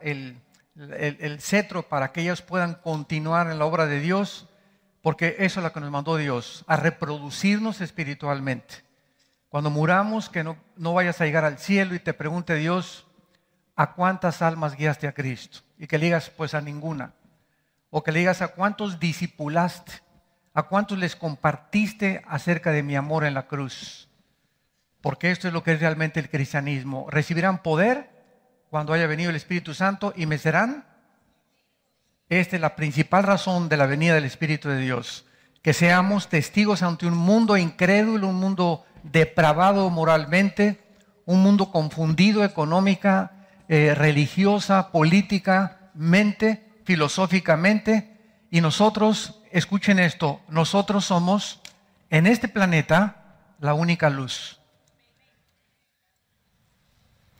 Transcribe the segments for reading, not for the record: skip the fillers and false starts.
el cetro para que ellos puedan continuar en la obra de Dios, porque eso es lo que nos mandó Dios, a reproducirnos espiritualmente. Cuando muramos, que no vayas a llegar al cielo y te pregunte Dios, ¿a cuántas almas guiaste a Cristo? Y que le digas, pues a ninguna. O que le digas, ¿a cuántos discipulaste? ¿A cuántos les compartiste acerca de mi amor en la cruz? Porque esto es lo que es realmente el cristianismo. Recibirán poder cuando haya venido el Espíritu Santo y me serán. Esta es la principal razón de la venida del Espíritu de Dios. Que seamos testigos ante un mundo incrédulo, un mundo depravado moralmente, un mundo confundido económica, religiosa, políticamente, filosóficamente. Y nosotros, escuchen esto, nosotros somos en este planeta la única luz.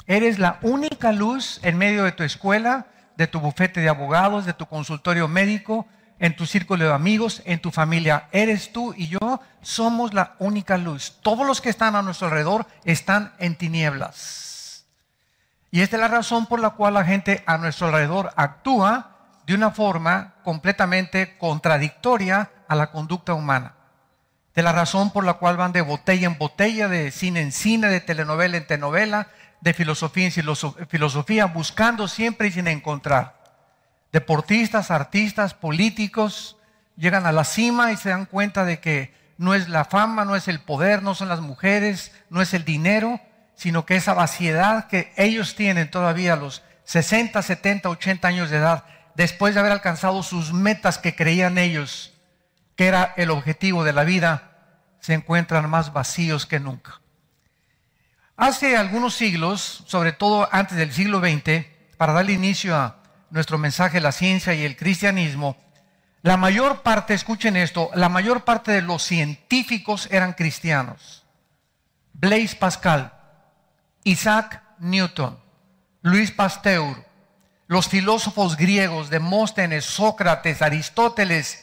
Eres la única luz en medio de tu escuela, de tu bufete de abogados, de tu consultorio médico, en tu círculo de amigos, en tu familia. Eres tú y yo, somos la única luz. Todos los que están a nuestro alrededor están en tinieblas. Y esta es la razón por la cual la gente a nuestro alrededor actúa de una forma completamente contradictoria a la conducta humana. De la razón por la cual van de botella en botella, de cine en cine, de telenovela en telenovela, de filosofía en filosofía, buscando siempre y sin encontrar. Deportistas, artistas, políticos llegan a la cima y se dan cuenta de que no es la fama, no es el poder, no son las mujeres, no es el dinero, sino que esa vaciedad que ellos tienen todavía a los 60, 70, 80 años de edad, después de haber alcanzado sus metas que creían ellos que era el objetivo de la vida, se encuentran más vacíos que nunca. Hace algunos siglos, sobre todo antes del siglo XX, para darle inicio a nuestro mensaje, la ciencia y el cristianismo, la mayor parte, escuchen esto, la mayor parte de los científicos eran cristianos. Blaise Pascal, Isaac Newton, Louis Pasteur, los filósofos griegos, Demóstenes, Sócrates, Aristóteles,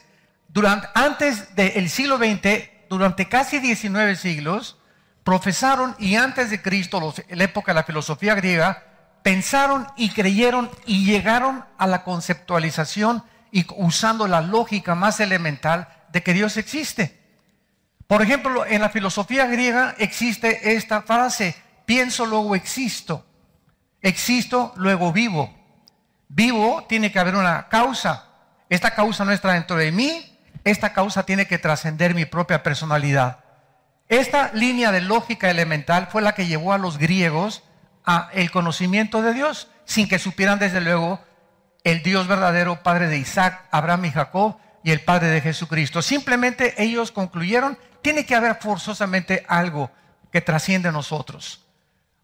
antes del siglo XX, durante casi 19 siglos, profesaron, y antes de Cristo, la época de la filosofía griega, pensaron y creyeron y llegaron a la conceptualización y usando la lógica más elemental de que Dios existe. Por ejemplo, en la filosofía griega existe esta frase: pienso, luego existo. Existo, luego vivo. Vivo, tiene que haber una causa. Esta causa no está dentro de mí. Esta causa tiene que trascender mi propia personalidad. Esta línea de lógica elemental fue la que llevó a los griegos a el conocimiento de Dios, sin que supieran desde luego el Dios verdadero, Padre de Isaac, Abraham y Jacob, y el Padre de Jesucristo. Simplemente ellos concluyeron, tiene que haber forzosamente algo que trasciende a nosotros.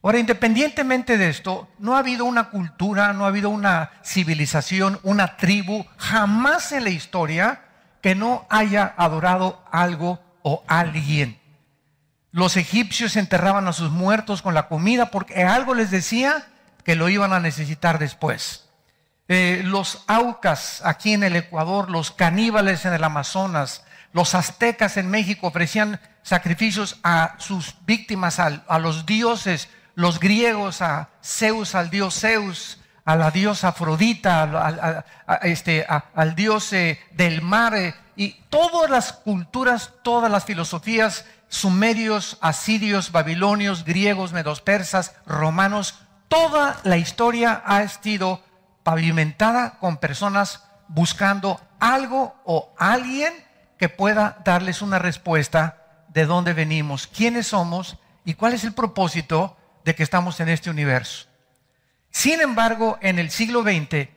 Ahora, independientemente de esto, no ha habido una cultura, no ha habido una civilización, una tribu, jamás en la historia que no haya adorado algo o alguien. Los egipcios enterraban a sus muertos con la comida porque algo les decía que lo iban a necesitar después. Los aucas aquí en el Ecuador, los caníbales en el Amazonas, los aztecas en México ofrecían sacrificios a sus víctimas, a los dioses, los griegos a Zeus, al dios Zeus, a la diosa Afrodita, al dios del mar, y todas las culturas, todas las filosofías, sumerios, asirios, babilonios, griegos, medos persas, romanos, toda la historia ha sido pavimentada con personas buscando algo o alguien que pueda darles una respuesta de dónde venimos, quiénes somos y cuál es el propósito de que estamos en este universo. Sin embargo, en el siglo XX,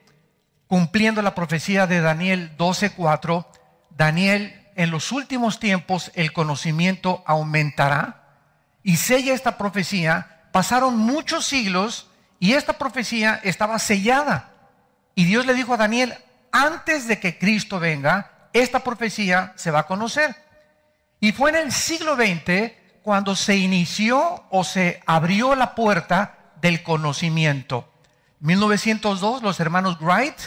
cumpliendo la profecía de Daniel 12:4, Daniel, en los últimos tiempos el conocimiento aumentará, y sella esta profecía. Pasaron muchos siglos y esta profecía estaba sellada. Y Dios le dijo a Daniel, antes de que Cristo venga, esta profecía se va a conocer. Y fue en el siglo XX cuando se inició o se abrió la puerta del conocimiento. En 1902 los hermanos Wright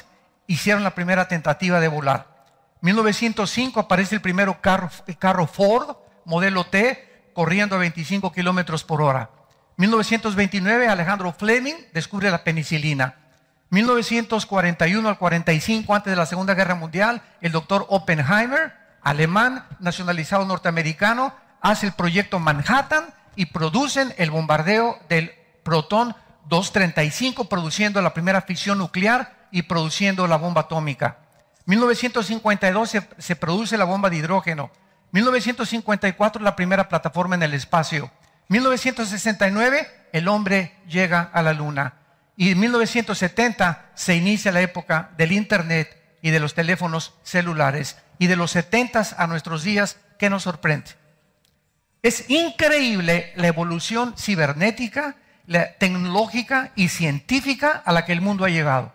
hicieron la primera tentativa de volar. En 1905 aparece el primer carro Ford, modelo T, corriendo a 25 kilómetros por hora. En 1929 Alejandro Fleming descubre la penicilina. 1941 al 45, antes de la Segunda Guerra Mundial, el doctor Oppenheimer, alemán, nacionalizado norteamericano, hace el proyecto Manhattan y producen el bombardeo del Protón 235, produciendo la primera fisión nuclear y produciendo la bomba atómica. 1952 se produce la bomba de hidrógeno. 1954 la primera plataforma en el espacio. 1969 el hombre llega a la luna. Y en 1970 se inicia la época del internet y de los teléfonos celulares. Y de los 70 a nuestros días, ¿qué nos sorprende? Es increíble la evolución cibernética, tecnológica y científica a la que el mundo ha llegado.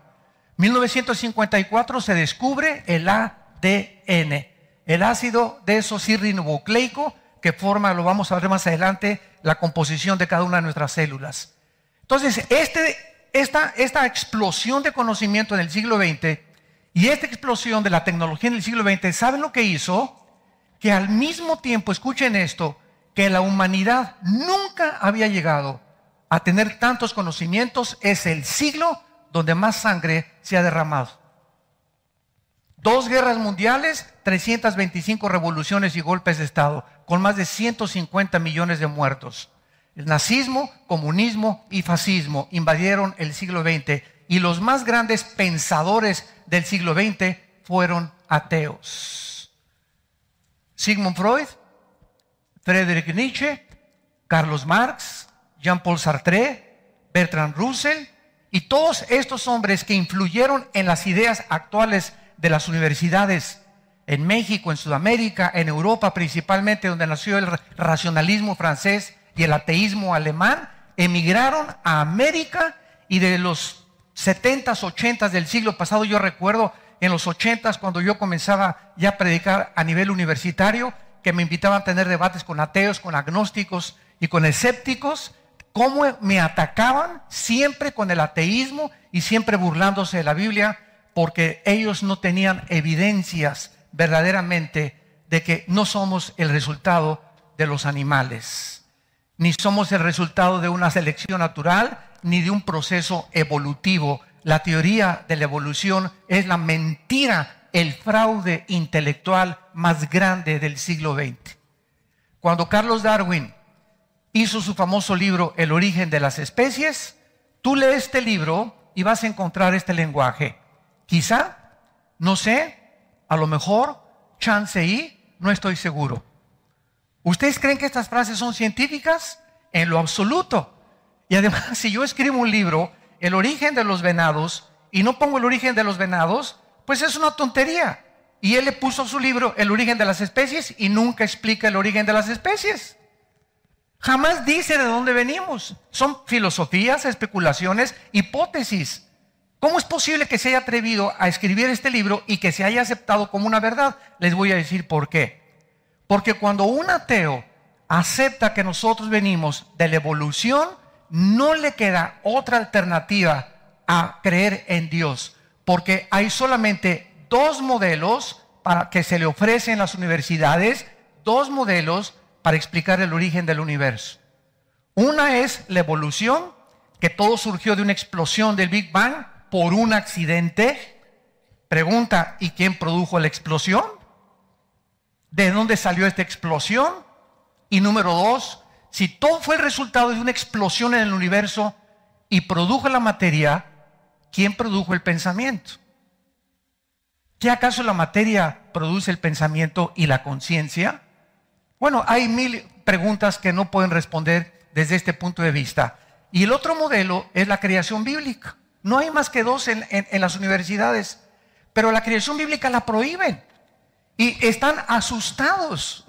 1954 se descubre el ADN, el ácido desoxirribonucleico que forma, lo vamos a ver más adelante, la composición de cada una de nuestras células. Entonces, esta explosión de conocimiento en el siglo XX y esta explosión de la tecnología en el siglo XX, ¿saben lo que hizo? Que al mismo tiempo, escuchen esto, que la humanidad nunca había llegado a tener tantos conocimientos. Es el siglo donde más sangre se ha derramado. 2 guerras mundiales, 325 revoluciones y golpes de Estado, con más de 150 millones de muertos. El nazismo, comunismo y fascismo invadieron el siglo XX y los más grandes pensadores del siglo XX fueron ateos. Sigmund Freud, Friedrich Nietzsche, Carlos Marx, Jean-Paul Sartre, Bertrand Russell y todos estos hombres que influyeron en las ideas actuales de las universidades en México, en Sudamérica, en Europa principalmente, donde nació el racionalismo francés y el ateísmo alemán, emigraron a América y de los 70s, 80s del siglo pasado, yo recuerdo en los 80s cuando yo comenzaba ya a predicar a nivel universitario, que me invitaban a tener debates con ateos, con agnósticos y con escépticos, cómo me atacaban siempre con el ateísmo y siempre burlándose de la Biblia, porque ellos no tenían evidencias verdaderamente de que no somos el resultado de los animales, ni somos el resultado de una selección natural, ni de un proceso evolutivo. La teoría de la evolución es la mentira, el fraude intelectual más grande del siglo XX. Cuando Carlos Darwin hizo su famoso libro El origen de las especies, tú lees este libro y vas a encontrar este lenguaje. Quizá, no sé, a lo mejor, chance y, no estoy seguro. ¿Ustedes creen que estas frases son científicas? En lo absoluto. Y además, si yo escribo un libro, El origen de los venados, y no pongo el origen de los venados, pues es una tontería. Y él le puso a su libro El origen de las especies y nunca explica el origen de las especies. Jamás dice de dónde venimos. Son filosofías, especulaciones, hipótesis. ¿Cómo es posible que se haya atrevido a escribir este libro y que se haya aceptado como una verdad? Les voy a decir por qué. Porque cuando un ateo acepta que nosotros venimos de la evolución, no le queda otra alternativa a creer en Dios. Porque hay solamente 2 modelos para que se le ofrecen en las universidades, 2 modelos para explicar el origen del universo. Una es la evolución, que todo surgió de una explosión del Big Bang por un accidente. Pregunta, ¿y quién produjo la explosión? ¿De dónde salió esta explosión? Y número 2, si todo fue el resultado de una explosión en el universo y produjo la materia, ¿quién produjo el pensamiento? ¿Qué acaso la materia produce el pensamiento y la conciencia? Bueno, hay 1000 preguntas que no pueden responder desde este punto de vista. Y el otro modelo es la creación bíblica. No hay más que 2 en las universidades, pero la creación bíblica la prohíben. Y están asustados,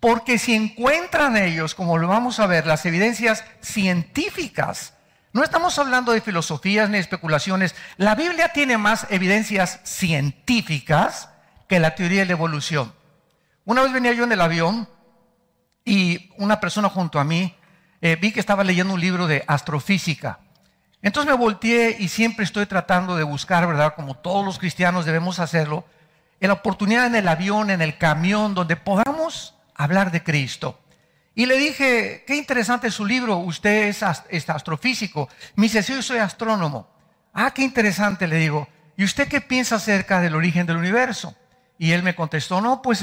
porque si encuentran ellos, como lo vamos a ver, las evidencias científicas, no estamos hablando de filosofías ni especulaciones, la Biblia tiene más evidencias científicas que la teoría de la evolución. Una vez venía yo en el avión y una persona junto a mí, vi que estaba leyendo un libro de astrofísica. Entonces me volteé y siempre estoy tratando de buscar, ¿verdad? Como todos los cristianos debemos hacerlo, en la oportunidad en el avión, en el camión, donde podamos hablar de Cristo. Y le dije, qué interesante su libro, usted es astrofísico. Me dice, sí, yo soy astrónomo. Ah, qué interesante, le digo. ¿Y usted qué piensa acerca del origen del universo? Y él me contestó, no, pues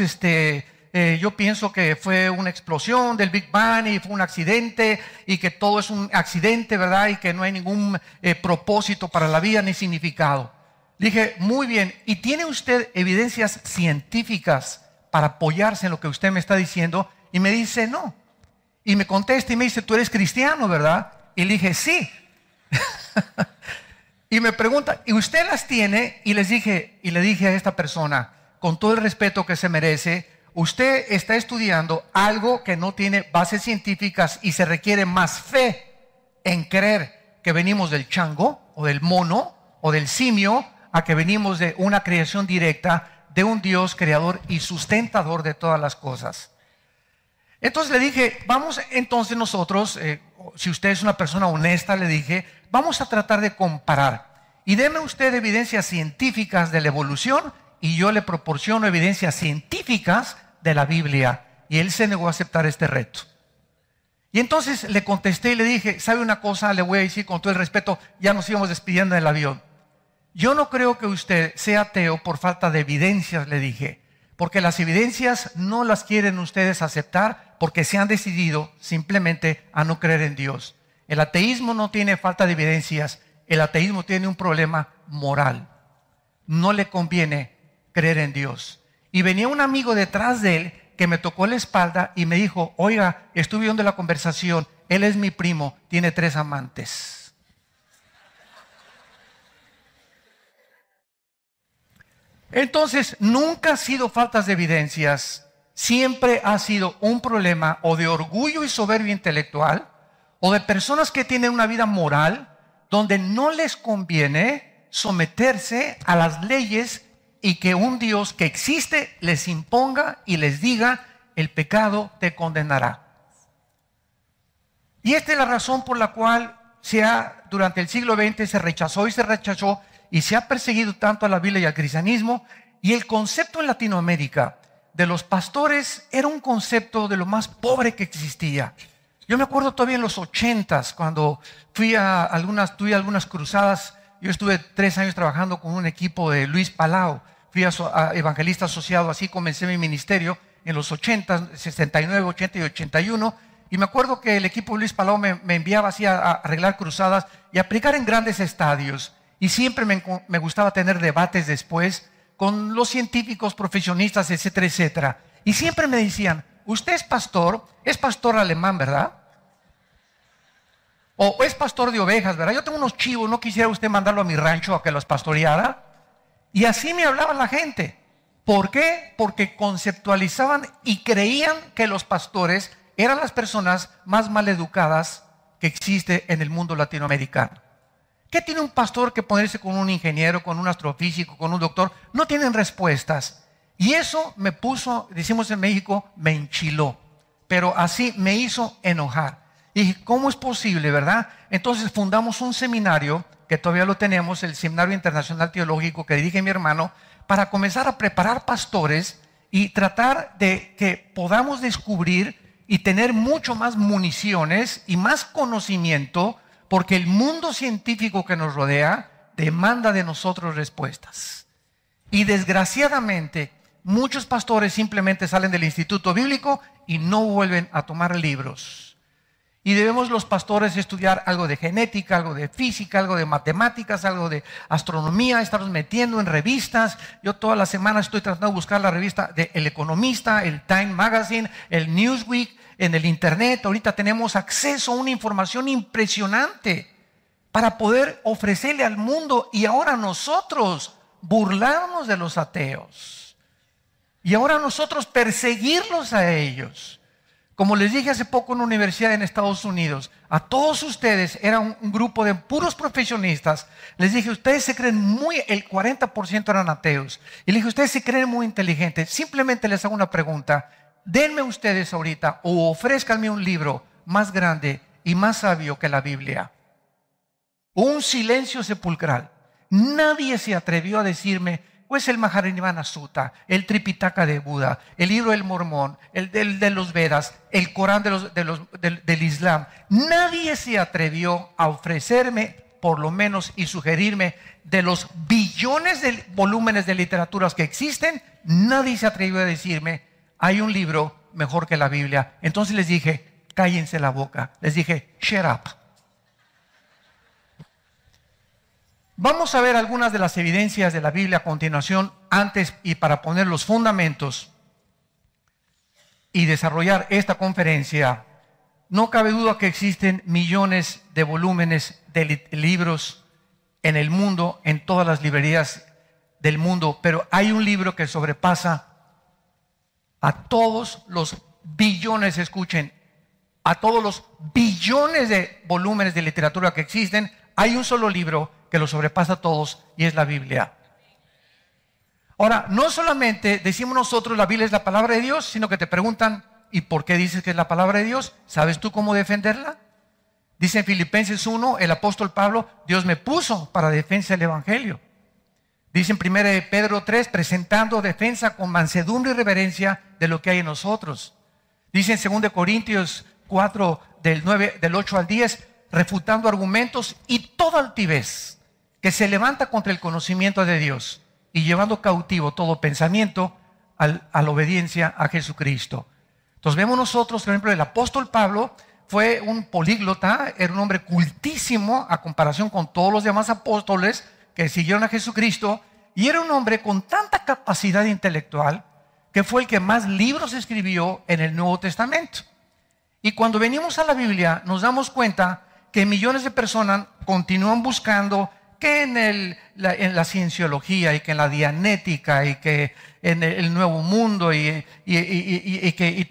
yo pienso que fue una explosión del Big Bang y fue un accidente y que todo es un accidente, ¿verdad? Y que no hay ningún propósito para la vida ni significado. Le dije, muy bien, ¿y tiene usted evidencias científicas para apoyarse en lo que usted me está diciendo? Y me dice, no. Y me contesta y me dice, tú eres cristiano, ¿verdad? Y le dije, sí. Y me pregunta, ¿y usted las tiene? Y le dije a esta persona, con todo el respeto que se merece, usted está estudiando algo que no tiene bases científicas y se requiere más fe en creer que venimos del chango o del mono o del simio a que venimos de una creación directa de un Dios creador y sustentador de todas las cosas. Entonces le dije, vamos entonces nosotros, si usted es una persona honesta, le dije, vamos a tratar de comparar. Y deme usted evidencias científicas de la evolución y yo le proporciono evidencias científicas de la Biblia. Y él se negó a aceptar este reto. Y entonces le contesté y le dije, ¿sabe una cosa? Le voy a decir con todo el respeto, ya nos íbamos despidiendo del avión. Yo no creo que usted sea ateo por falta de evidencias, le dije. Porque las evidencias no las quieren ustedes aceptar porque se han decidido simplemente a no creer en Dios. El ateísmo no tiene falta de evidencias, el ateísmo tiene un problema moral. No le conviene creer en Dios. Y venía un amigo detrás de él que me tocó la espalda y me dijo, oiga, estuve viendo la conversación, él es mi primo, tiene 3 amantes. Entonces, nunca ha sido faltas de evidencias, siempre ha sido un problema o de orgullo y soberbia intelectual o de personas que tienen una vida moral donde no les conviene someterse a las leyes y que un Dios que existe les imponga y les diga, el pecado te condenará. Y esta es la razón por la cual durante el siglo XX se rechazó y se ha perseguido tanto a la Biblia y al cristianismo. Y el concepto en Latinoamérica de los pastores era un concepto de lo más pobre que existía. Yo me acuerdo todavía en los 80s, cuando tuve algunas cruzadas. Yo estuve 3 años trabajando con un equipo de Luis Palau. Fui a evangelista asociado, así comencé mi ministerio en los 80, 69, 80 y 81. Y me acuerdo que el equipo de Luis Palau me enviaba así a arreglar cruzadas y a predicar en grandes estadios. Y siempre me gustaba tener debates después con los científicos, profesionistas, etcétera, etcétera. Y siempre me decían, usted es pastor alemán, ¿verdad? O es pastor de ovejas, ¿verdad? Yo tengo unos chivos, ¿no quisiera usted mandarlo a mi rancho a que los pastoreara? Y así me hablaba la gente. ¿Por qué? Porque conceptualizaban y creían que los pastores eran las personas más mal educadas que existe en el mundo latinoamericano. ¿Qué tiene un pastor que ponerse con un ingeniero, con un astrofísico, con un doctor? No tienen respuestas. Y eso me puso, decimos en México, me enchiló. Pero así me hizo enojar. Y dije, ¿cómo es posible, verdad? Entonces fundamos un seminario, que todavía lo tenemos, el Seminario Internacional Teológico, que dirige mi hermano, para comenzar a preparar pastores y tratar de que podamos descubrir y tener mucho más municiones y más conocimiento, porque el mundo científico que nos rodea demanda de nosotros respuestas. Y desgraciadamente, muchos pastores simplemente salen del instituto bíblico y no vuelven a tomar libros. Y debemos los pastores estudiar algo de genética, algo de física, algo de matemáticas, algo de astronomía, estarnos metiendo en revistas. Yo toda la semana estoy tratando de buscar la revista de El Economista, el Time Magazine, el Newsweek, en el internet. Ahorita tenemos acceso a una información impresionante para poder ofrecerle al mundo y ahora nosotros burlarnos de los ateos y ahora nosotros perseguirlos a ellos. Como les dije hace poco en una universidad en Estados Unidos, a todos ustedes, era un grupo de puros profesionistas, les dije, ustedes se creen el 40% eran ateos, y les dije, ustedes se creen muy inteligentes, simplemente les hago una pregunta, denme ustedes ahorita o ofrézcanme un libro más grande y más sabio que la Biblia. Un silencio sepulcral. Nadie se atrevió a decirme, pues el Maharinivana Sutta, el Tripitaka de Buda, el libro del Mormón, el de los Vedas, el Corán del Islam. Nadie se atrevió a ofrecerme por lo menos, y sugerirme, de los billones de volúmenes de literaturas que existen, nadie se atrevió a decirme, hay un libro mejor que la Biblia. Entonces les dije, cállense la boca. Les dije, shut up. Vamos a ver algunas de las evidencias de la Biblia a continuación, antes y para poner los fundamentos y desarrollar esta conferencia. No cabe duda que existen millones de volúmenes de libros en el mundo, en todas las librerías del mundo, pero hay un libro que sobrepasa a todos los billones, escuchen, a todos los billones de volúmenes de literatura que existen. Hay un solo libro que lo sobrepasa a todos y es la Biblia. Ahora, no solamente decimos nosotros la Biblia es la palabra de Dios, sino que te preguntan, ¿y por qué dices que es la palabra de Dios? ¿Sabes tú cómo defenderla? Dice en Filipenses 1, el apóstol Pablo, Dios me puso para defensa del Evangelio. Dice en 1 Pedro 3, presentando defensa con mansedumbre y reverencia de lo que hay en nosotros. Dice en 2 Corintios 4, del 8 al 10, refutando argumentos y toda altivez que se levanta contra el conocimiento de Dios y llevando cautivo todo pensamiento a la obediencia a Jesucristo. Entonces vemos nosotros, por ejemplo, el apóstol Pablo fue un políglota, era un hombre cultísimo a comparación con todos los demás apóstoles que siguieron a Jesucristo, y era un hombre con tanta capacidad intelectual que fue el que más libros escribió en el Nuevo Testamento. Y cuando venimos a la Biblia nos damos cuenta que millones de personas continúan buscando que en la cienciología y que en la dianética y que en el Nuevo Mundo y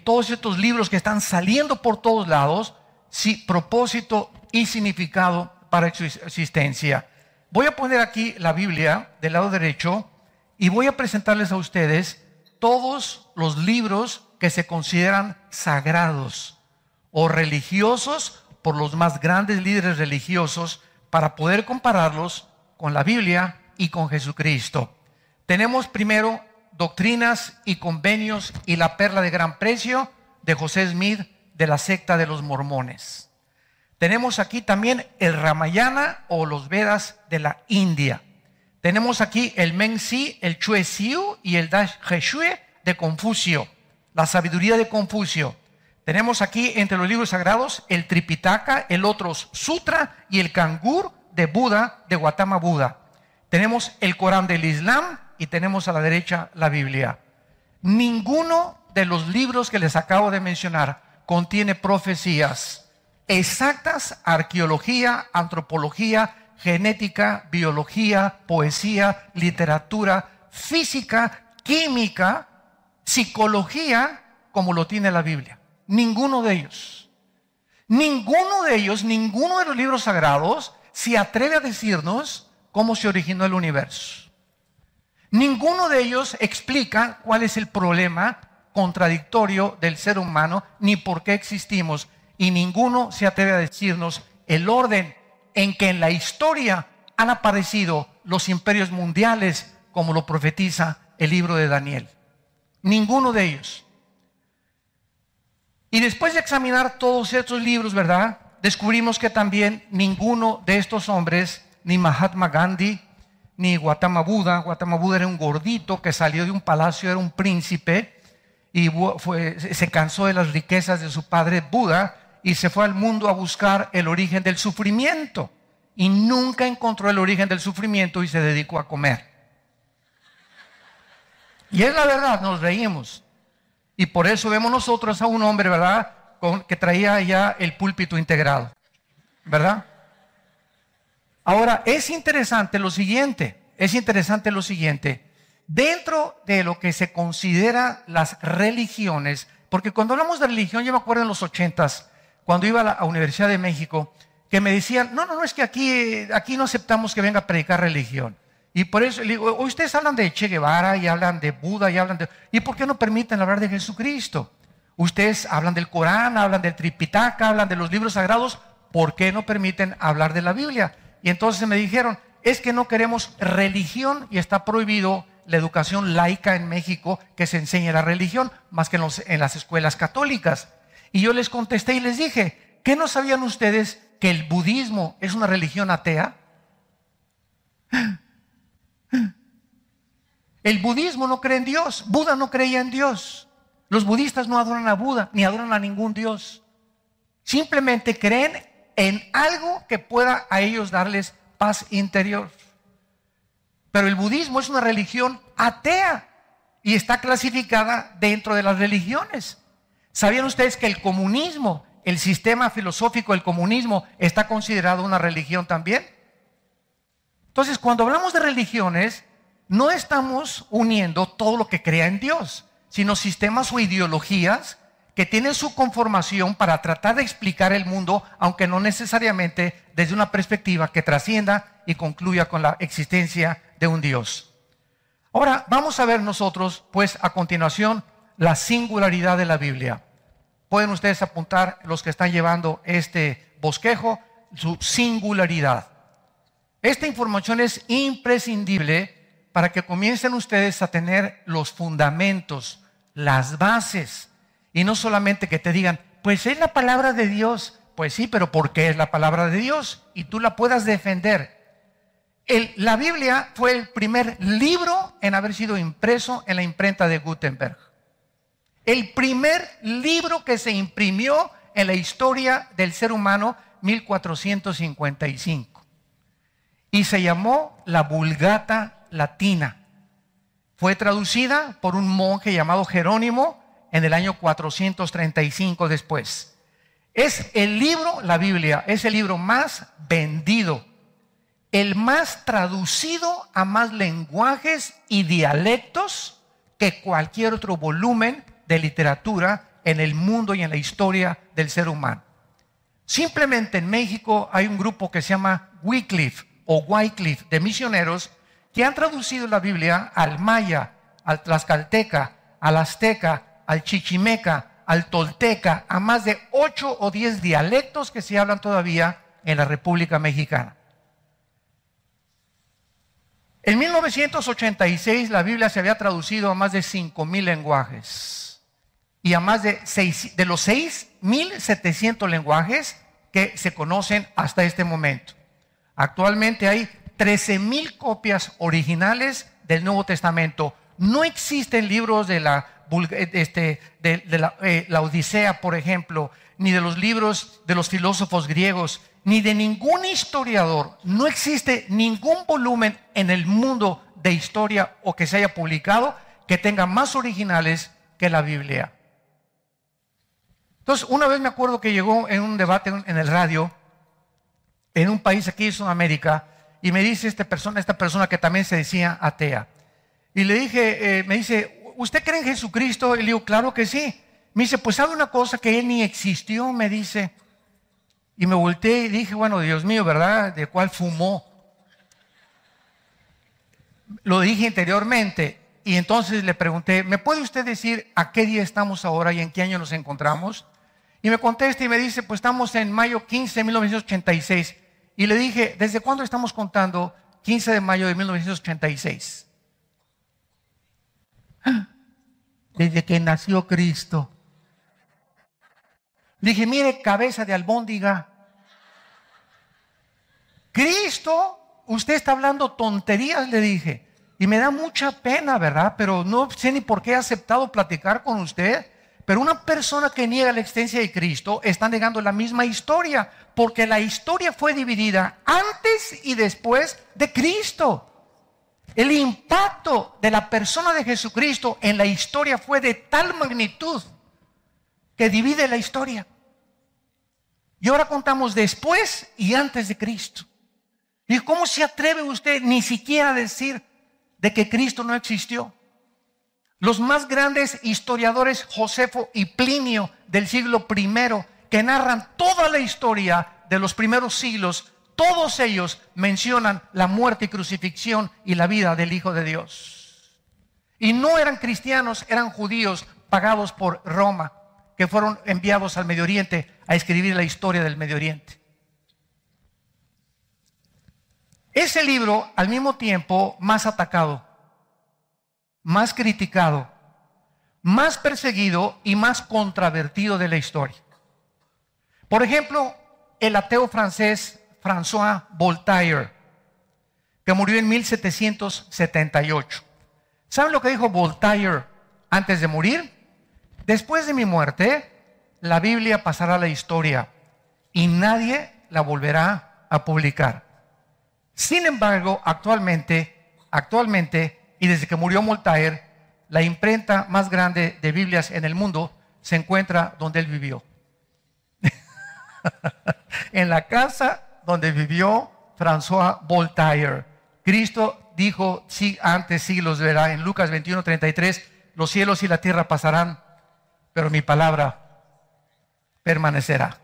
todos estos libros que están saliendo por todos lados, sí, propósito y significado para su existencia. Voy a poner aquí la Biblia del lado derecho y voy a presentarles a ustedes todos los libros que se consideran sagrados o religiosos por los más grandes líderes religiosos para poder compararlos con la Biblia y con Jesucristo. Tenemos primero Doctrinas y Convenios y la Perla de Gran Precio de José Smith de la secta de los Mormones. Tenemos aquí también el Ramayana o los Vedas de la India. Tenemos aquí el Mengzi, el Chue Siu y el Dash Shue de Confucio, la sabiduría de Confucio. Tenemos aquí entre los libros sagrados el Tripitaka, el otro Sutra y el Kangur de Buda, de Gautama Buda. Tenemos el Corán del Islam y tenemos a la derecha la Biblia. Ninguno de los libros que les acabo de mencionar contiene profecías exactas, arqueología, antropología, genética, biología, poesía, literatura, física, química, psicología, como lo tiene la Biblia. Ninguno de ellos. Ninguno de ellos, ninguno de los libros sagrados se atreve a decirnos cómo se originó el universo. Ninguno de ellos explica cuál es el problema contradictorio del ser humano, ni por qué existimos. Y ninguno se atreve a decirnos el orden en que en la historia han aparecido los imperios mundiales, como lo profetiza el libro de Daniel. Ninguno de ellos. Y después de examinar todos estos libros, ¿verdad?, descubrimos que también ninguno de estos hombres, ni Mahatma Gandhi, ni Gautama Buda era un gordito que salió de un palacio, era un príncipe, y se cansó de las riquezas de su padre Buda, y se fue al mundo a buscar el origen del sufrimiento. Y nunca encontró el origen del sufrimiento y se dedicó a comer. Y es la verdad, nos reímos. Y por eso vemos nosotros a un hombre, ¿verdad?, que traía ya el púlpito integrado, ¿verdad? Ahora, es interesante lo siguiente. Dentro de lo que se considera las religiones, porque cuando hablamos de religión, yo me acuerdo en los 80s, cuando iba a la Universidad de México, que me decían, no, es que aquí no aceptamos que venga a predicar religión. Y por eso le digo, ustedes hablan de Che Guevara y hablan de Buda ¿y por qué no permiten hablar de Jesucristo? Ustedes hablan del Corán, hablan del Tripitaka, hablan de los libros sagrados, ¿por qué no permiten hablar de la Biblia? Y entonces me dijeron, es que no queremos religión y está prohibido la educación laica en México, que se enseñe la religión, más que en las escuelas católicas. Y yo les contesté y les dije, ¿qué no sabían ustedes que el budismo es una religión atea? El budismo no cree en Dios. Buda no creía en Dios. Los budistas no adoran a Buda ni adoran a ningún Dios. Simplemente creen en algo que pueda a ellos darles paz interior. Pero el budismo es una religión atea y está clasificada dentro de las religiones. ¿Sabían ustedes que el comunismo, el sistema filosófico del comunismo, está considerado una religión también? Entonces, cuando hablamos de religiones, no estamos uniendo todo lo que crea en Dios, sino sistemas o ideologías que tienen su conformación para tratar de explicar el mundo, aunque no necesariamente desde una perspectiva que trascienda y concluya con la existencia de un Dios. Ahora vamos a ver nosotros, pues a continuación, la singularidad de la Biblia. Pueden ustedes apuntar, los que están llevando este bosquejo, su singularidad. Esta información es imprescindible para que comiencen ustedes a tener los fundamentos, las bases, y no solamente que te digan, pues es la palabra de Dios. Pues sí, pero ¿por qué es la palabra de Dios? Y tú la puedas defender. La Biblia fue el primer libro en haber sido impreso en la imprenta de Gutenberg. El primer libro que se imprimió en la historia del ser humano, 1455. Y se llamó la Vulgata Latina. Fue traducida por un monje llamado Jerónimo en el año 435 después. Es el libro, la Biblia, es el libro más vendido, el más traducido a más lenguajes y dialectos que cualquier otro volumen de literatura en el mundo y en la historia del ser humano. Simplemente en México hay un grupo que se llama Wycliffe de misioneros que han traducido la Biblia al maya, al tlaxcalteca, al azteca, al chichimeca, al tolteca, a más de 8 o 10 dialectos que se hablan todavía en la República Mexicana. En 1986 la Biblia se había traducido a más de 5,000 lenguajes y a más de los 6,700 lenguajes que se conocen hasta este momento. Actualmente hay 13,000 copias originales del Nuevo Testamento. No existen libros de la Odisea, por ejemplo, ni de los libros de los filósofos griegos, ni de ningún historiador. No existe ningún volumen en el mundo de historia o que se haya publicado que tenga más originales que la Biblia. Entonces, una vez me acuerdo que llegó en un debate en el radio, en un país aquí en Sudamérica, y me dice esta persona que también se decía atea. Y le dije, me dice, ¿usted cree en Jesucristo? Y le digo, claro que sí. Me dice, pues sabe una cosa, que Él ni existió, me dice. Y me volteé y dije, bueno, Dios mío, ¿verdad? ¿De cuál fumó? Lo dije interiormente. Y entonces le pregunté, ¿me puede usted decir a qué día estamos ahora y en qué año nos encontramos? Y me contesta y me dice, pues estamos en mayo 15 de 1986. Y le dije, ¿desde cuándo estamos contando 15 de mayo de 1986? Desde que nació Cristo. Le dije, mire, cabeza de albóndiga. Cristo, usted está hablando tonterías, le dije. Y me da mucha pena, ¿verdad? Pero no sé ni por qué he aceptado platicar con usted. Pero una persona que niega la existencia de Cristo está negando la misma historia, porque la historia fue dividida antes y después de Cristo. El impacto de la persona de Jesucristo en la historia fue de tal magnitud que divide la historia. Y ahora contamos después y antes de Cristo. ¿Y cómo se atreve usted ni siquiera a decir de que Cristo no existió? Los más grandes historiadores, Josefo y Plinio del siglo I, que narran toda la historia de los primeros siglos, todos ellos mencionan la muerte y crucifixión y la vida del Hijo de Dios. Y no eran cristianos, eran judíos pagados por Roma, que fueron enviados al Medio Oriente a escribir la historia del Medio Oriente. Ese libro, al mismo tiempo, más atacado, más criticado, más perseguido y más controvertido de la historia. Por ejemplo, el ateo francés François Voltaire que murió en 1778. ¿Saben lo que dijo Voltaire antes de morir? Después de mi muerte, la Biblia pasará a la historia y nadie la volverá a publicar. Sin embargo, actualmente, y desde que murió Voltaire, la imprenta más grande de Biblias en el mundo se encuentra donde él vivió. En la casa donde vivió François Voltaire. Cristo dijo, sí, antes siglos verá, en Lucas 21:33, los cielos y la tierra pasarán, pero mi palabra permanecerá.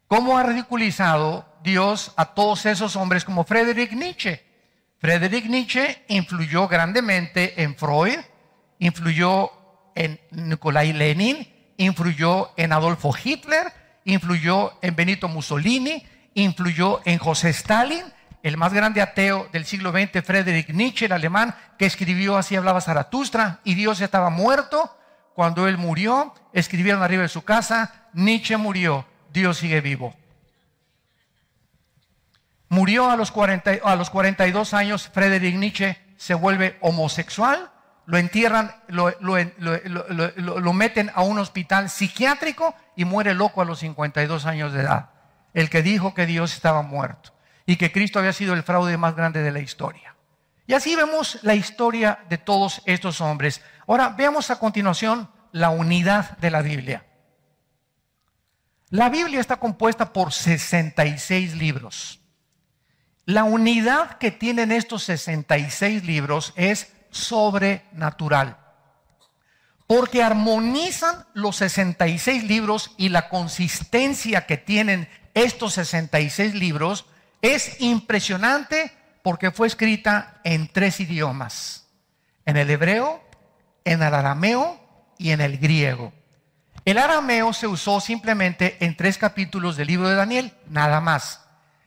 ¿Cómo ha ridiculizado Dios a todos esos hombres como Friedrich Nietzsche? Friedrich Nietzsche influyó grandemente en Freud, influyó en Nikolai Lenin, influyó en Adolfo Hitler, influyó en Benito Mussolini, influyó en José Stalin, el más grande ateo del siglo XX, Friedrich Nietzsche, el alemán, que escribió Así hablaba Zaratustra, y Dios estaba muerto. Cuando él murió, escribieron arriba de su casa, Nietzsche murió, Dios sigue vivo. Murió a los 42 años, Friedrich Nietzsche se vuelve homosexual, lo entierran, lo meten a un hospital psiquiátrico y muere loco a los 52 años de edad. El que dijo que Dios estaba muerto y que Cristo había sido el fraude más grande de la historia. Y así vemos la historia de todos estos hombres. Ahora veamos a continuación la unidad de la Biblia. La Biblia está compuesta por 66 libros. La unidad que tienen estos 66 libros es sobrenatural, porque armonizan los 66 libros, y la consistencia que tienen estos 66 libros es impresionante, porque fue escrita en 3 idiomas: en el hebreo, en el arameo y en el griego. El arameo se usó simplemente en 3 capítulos del libro de Daniel, nada más.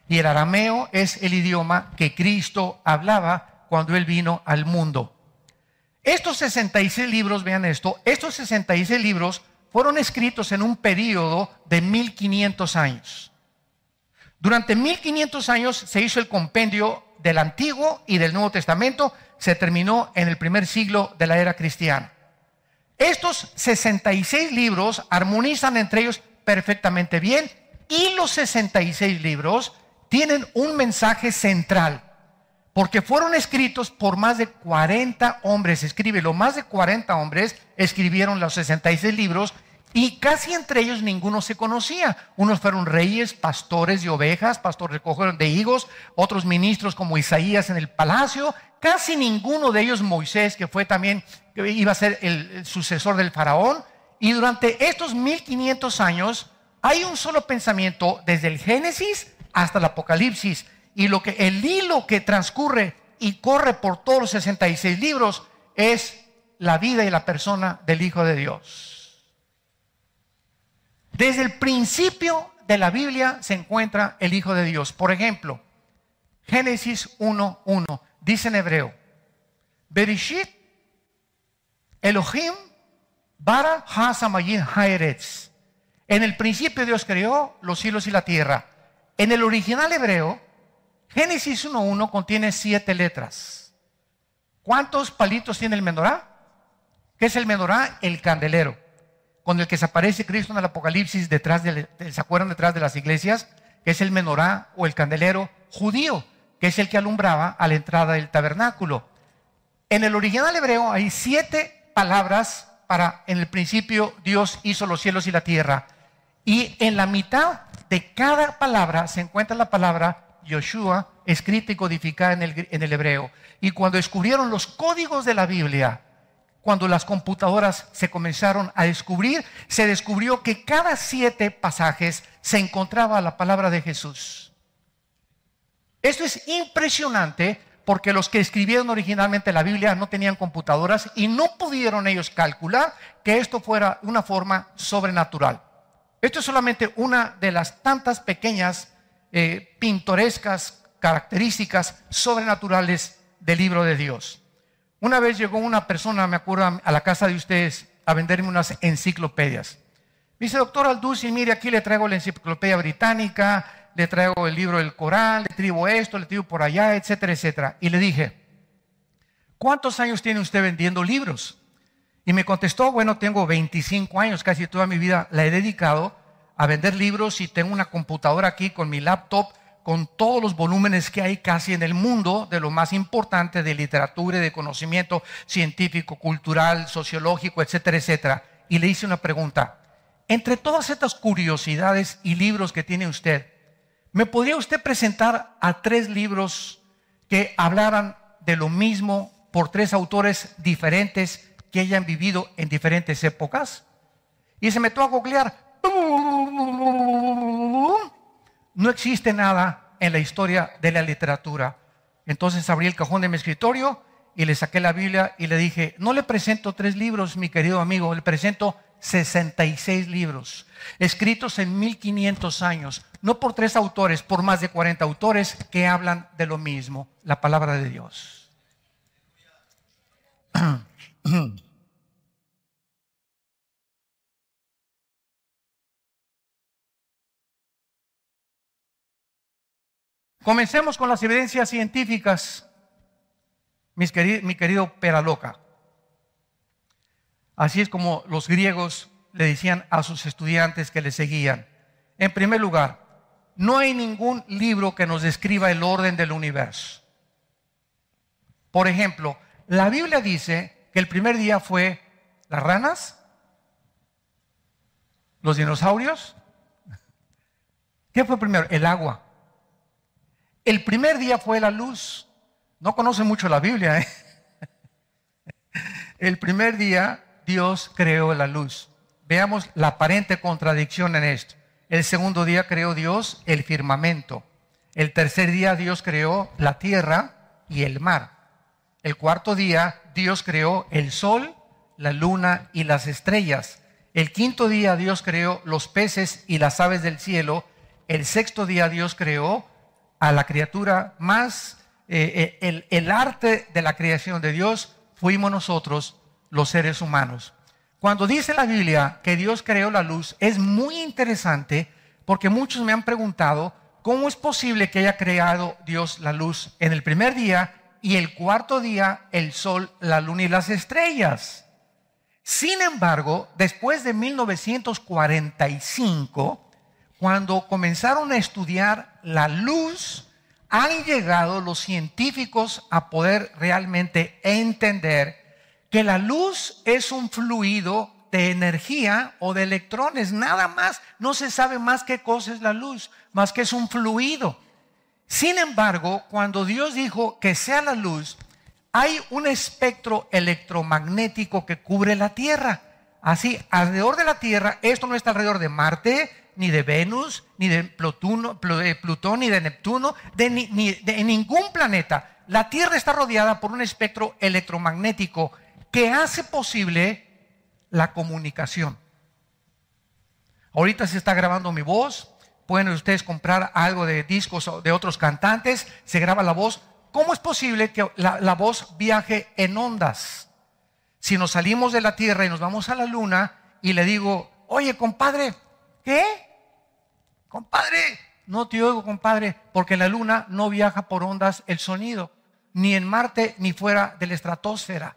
Y el arameo es el idioma que Cristo hablaba cuando Él vino al mundo. Estos 66 libros, vean esto, estos 66 libros fueron escritos en un periodo de 1500 años. Durante 1500 años se hizo el compendio del Antiguo y del Nuevo Testamento, se terminó en el primer siglo de la era cristiana. Estos 66 libros armonizan entre ellos perfectamente bien, y los 66 libros tienen un mensaje central, porque fueron escritos por más de 40 hombres. Escríbelo, más de 40 hombres escribieron los 66 libros, y casi entre ellos ninguno se conocía. Unos fueron reyes, pastores de ovejas, pastores recogedores de higos, otros ministros como Isaías en el palacio. Casi ninguno de ellos Moisés, que fue también, que iba a ser el sucesor del faraón. Y durante estos 1500 años hay un solo pensamiento, desde el Génesis hasta el Apocalipsis, y el hilo que transcurre y corre por todos los 66 libros es la vida y la persona del Hijo de Dios. Desde el principio de la Biblia se encuentra el Hijo de Dios. Por ejemplo, Génesis 1:1 dice en hebreo: Bereshit Elohim bara ha-samayim haaretz. En el principio Dios creó los cielos y la tierra. En el original hebreo, Génesis 1:1 contiene 7 letras. ¿Cuántos palitos tiene el menorá? ¿Qué es el menorá? El candelero con el que se aparece Cristo en el Apocalipsis, ¿se acuerdan? Detrás de las iglesias, que es el menorá o el candelero judío, que es el que alumbraba a la entrada del tabernáculo. En el original hebreo hay 7 palabras para: en el principio Dios hizo los cielos y la tierra. Y en la mitad de cada palabra se encuentra la palabra Yoshua, escrita y codificada en el hebreo. Y cuando descubrieron los códigos de la Biblia, cuando las computadoras se comenzaron a descubrir, se descubrió que cada 7 pasajes se encontraba la palabra de Jesús. Esto es impresionante, porque los que escribieron originalmente la Biblia no tenían computadoras y no pudieron ellos calcular que esto fuera una forma sobrenatural. Esto es solamente una de las tantas pequeñas pintorescas características sobrenaturales del libro de Dios. Una vez llegó una persona, me acuerdo, a la casa de ustedes a venderme unas enciclopedias. Me dice: doctor Alducin, mire, aquí le traigo la enciclopedia británica, le traigo el libro del Corán, le tribo esto, le tribo por allá, etcétera, etcétera. Y le dije, ¿cuántos años tiene usted vendiendo libros? Y me contestó, bueno, tengo 25 años, casi toda mi vida la he dedicado a vender libros y tengo una computadora aquí con mi laptop, con todos los volúmenes que hay casi en el mundo, de lo más importante de literatura y de conocimiento científico, cultural, sociológico, etcétera, etcétera. Y le hice una pregunta. Entre todas estas curiosidades y libros que tiene usted, ¿me podría usted presentar a 3 libros que hablaran de lo mismo por 3 autores diferentes que hayan vivido en diferentes épocas? Y se metió a googlear. No existe nada en la historia de la literatura. Entonces abrí el cajón de mi escritorio y le saqué la Biblia y le dije, no le presento 3 libros, mi querido amigo, le presento 66 libros, escritos en 1500 años, no por 3 autores, por más de 40 autores que hablan de lo mismo, la palabra de Dios. Comencemos con las evidencias científicas, mi querido Peraloca. Así es como los griegos le decían a sus estudiantes que le seguían. En primer lugar, no hay ningún libro que nos describa el orden del universo. Por ejemplo, la Biblia dice que el primer día fue las ranas, los dinosaurios. ¿Qué fue primero? El agua. El primer día fue la luz. No conocen mucho la Biblia, ¿eh? El primer día Dios creó la luz. Veamos la aparente contradicción en esto. El segundo día creó Dios el firmamento. El tercer día Dios creó la tierra y el mar. El cuarto día Dios creó el sol, la luna y las estrellas. El quinto día Dios creó los peces y las aves del cielo. El sexto día Dios creó a la criatura más, el arte de la creación de Dios fuimos nosotros, los seres humanos. Cuando dice la Biblia que Dios creó la luz, es muy interesante porque muchos me han preguntado cómo es posible que haya creado Dios la luz en el primer día y el cuarto día el sol, la luna y las estrellas. Sin embargo, después de 1945, cuando comenzaron a estudiar la luz, han llegado los científicos a poder realmente entender que la luz es un fluido de energía o de electrones, nada más. No se sabe más qué cosa es la luz, más que es un fluido. Sin embargo, cuando Dios dijo que sea la luz, hay un espectro electromagnético que cubre la Tierra. Así, alrededor de la Tierra, esto no está alrededor de Marte, ni de Venus, ni de Plutón, ni de Neptuno, de ningún planeta. La Tierra está rodeada por un espectro electromagnético que hace posible la comunicación. Ahorita se está grabando mi voz, pueden ustedes comprar algo de discos de otros cantantes, se graba la voz. ¿Cómo es posible que la voz viaje en ondas? Si nos salimos de la Tierra y nos vamos a la Luna y le digo, oye, compadre, ¿qué? Compadre, no te oigo, compadre, porque en la Luna no viaja por ondas el sonido, ni en Marte ni fuera de la estratosfera,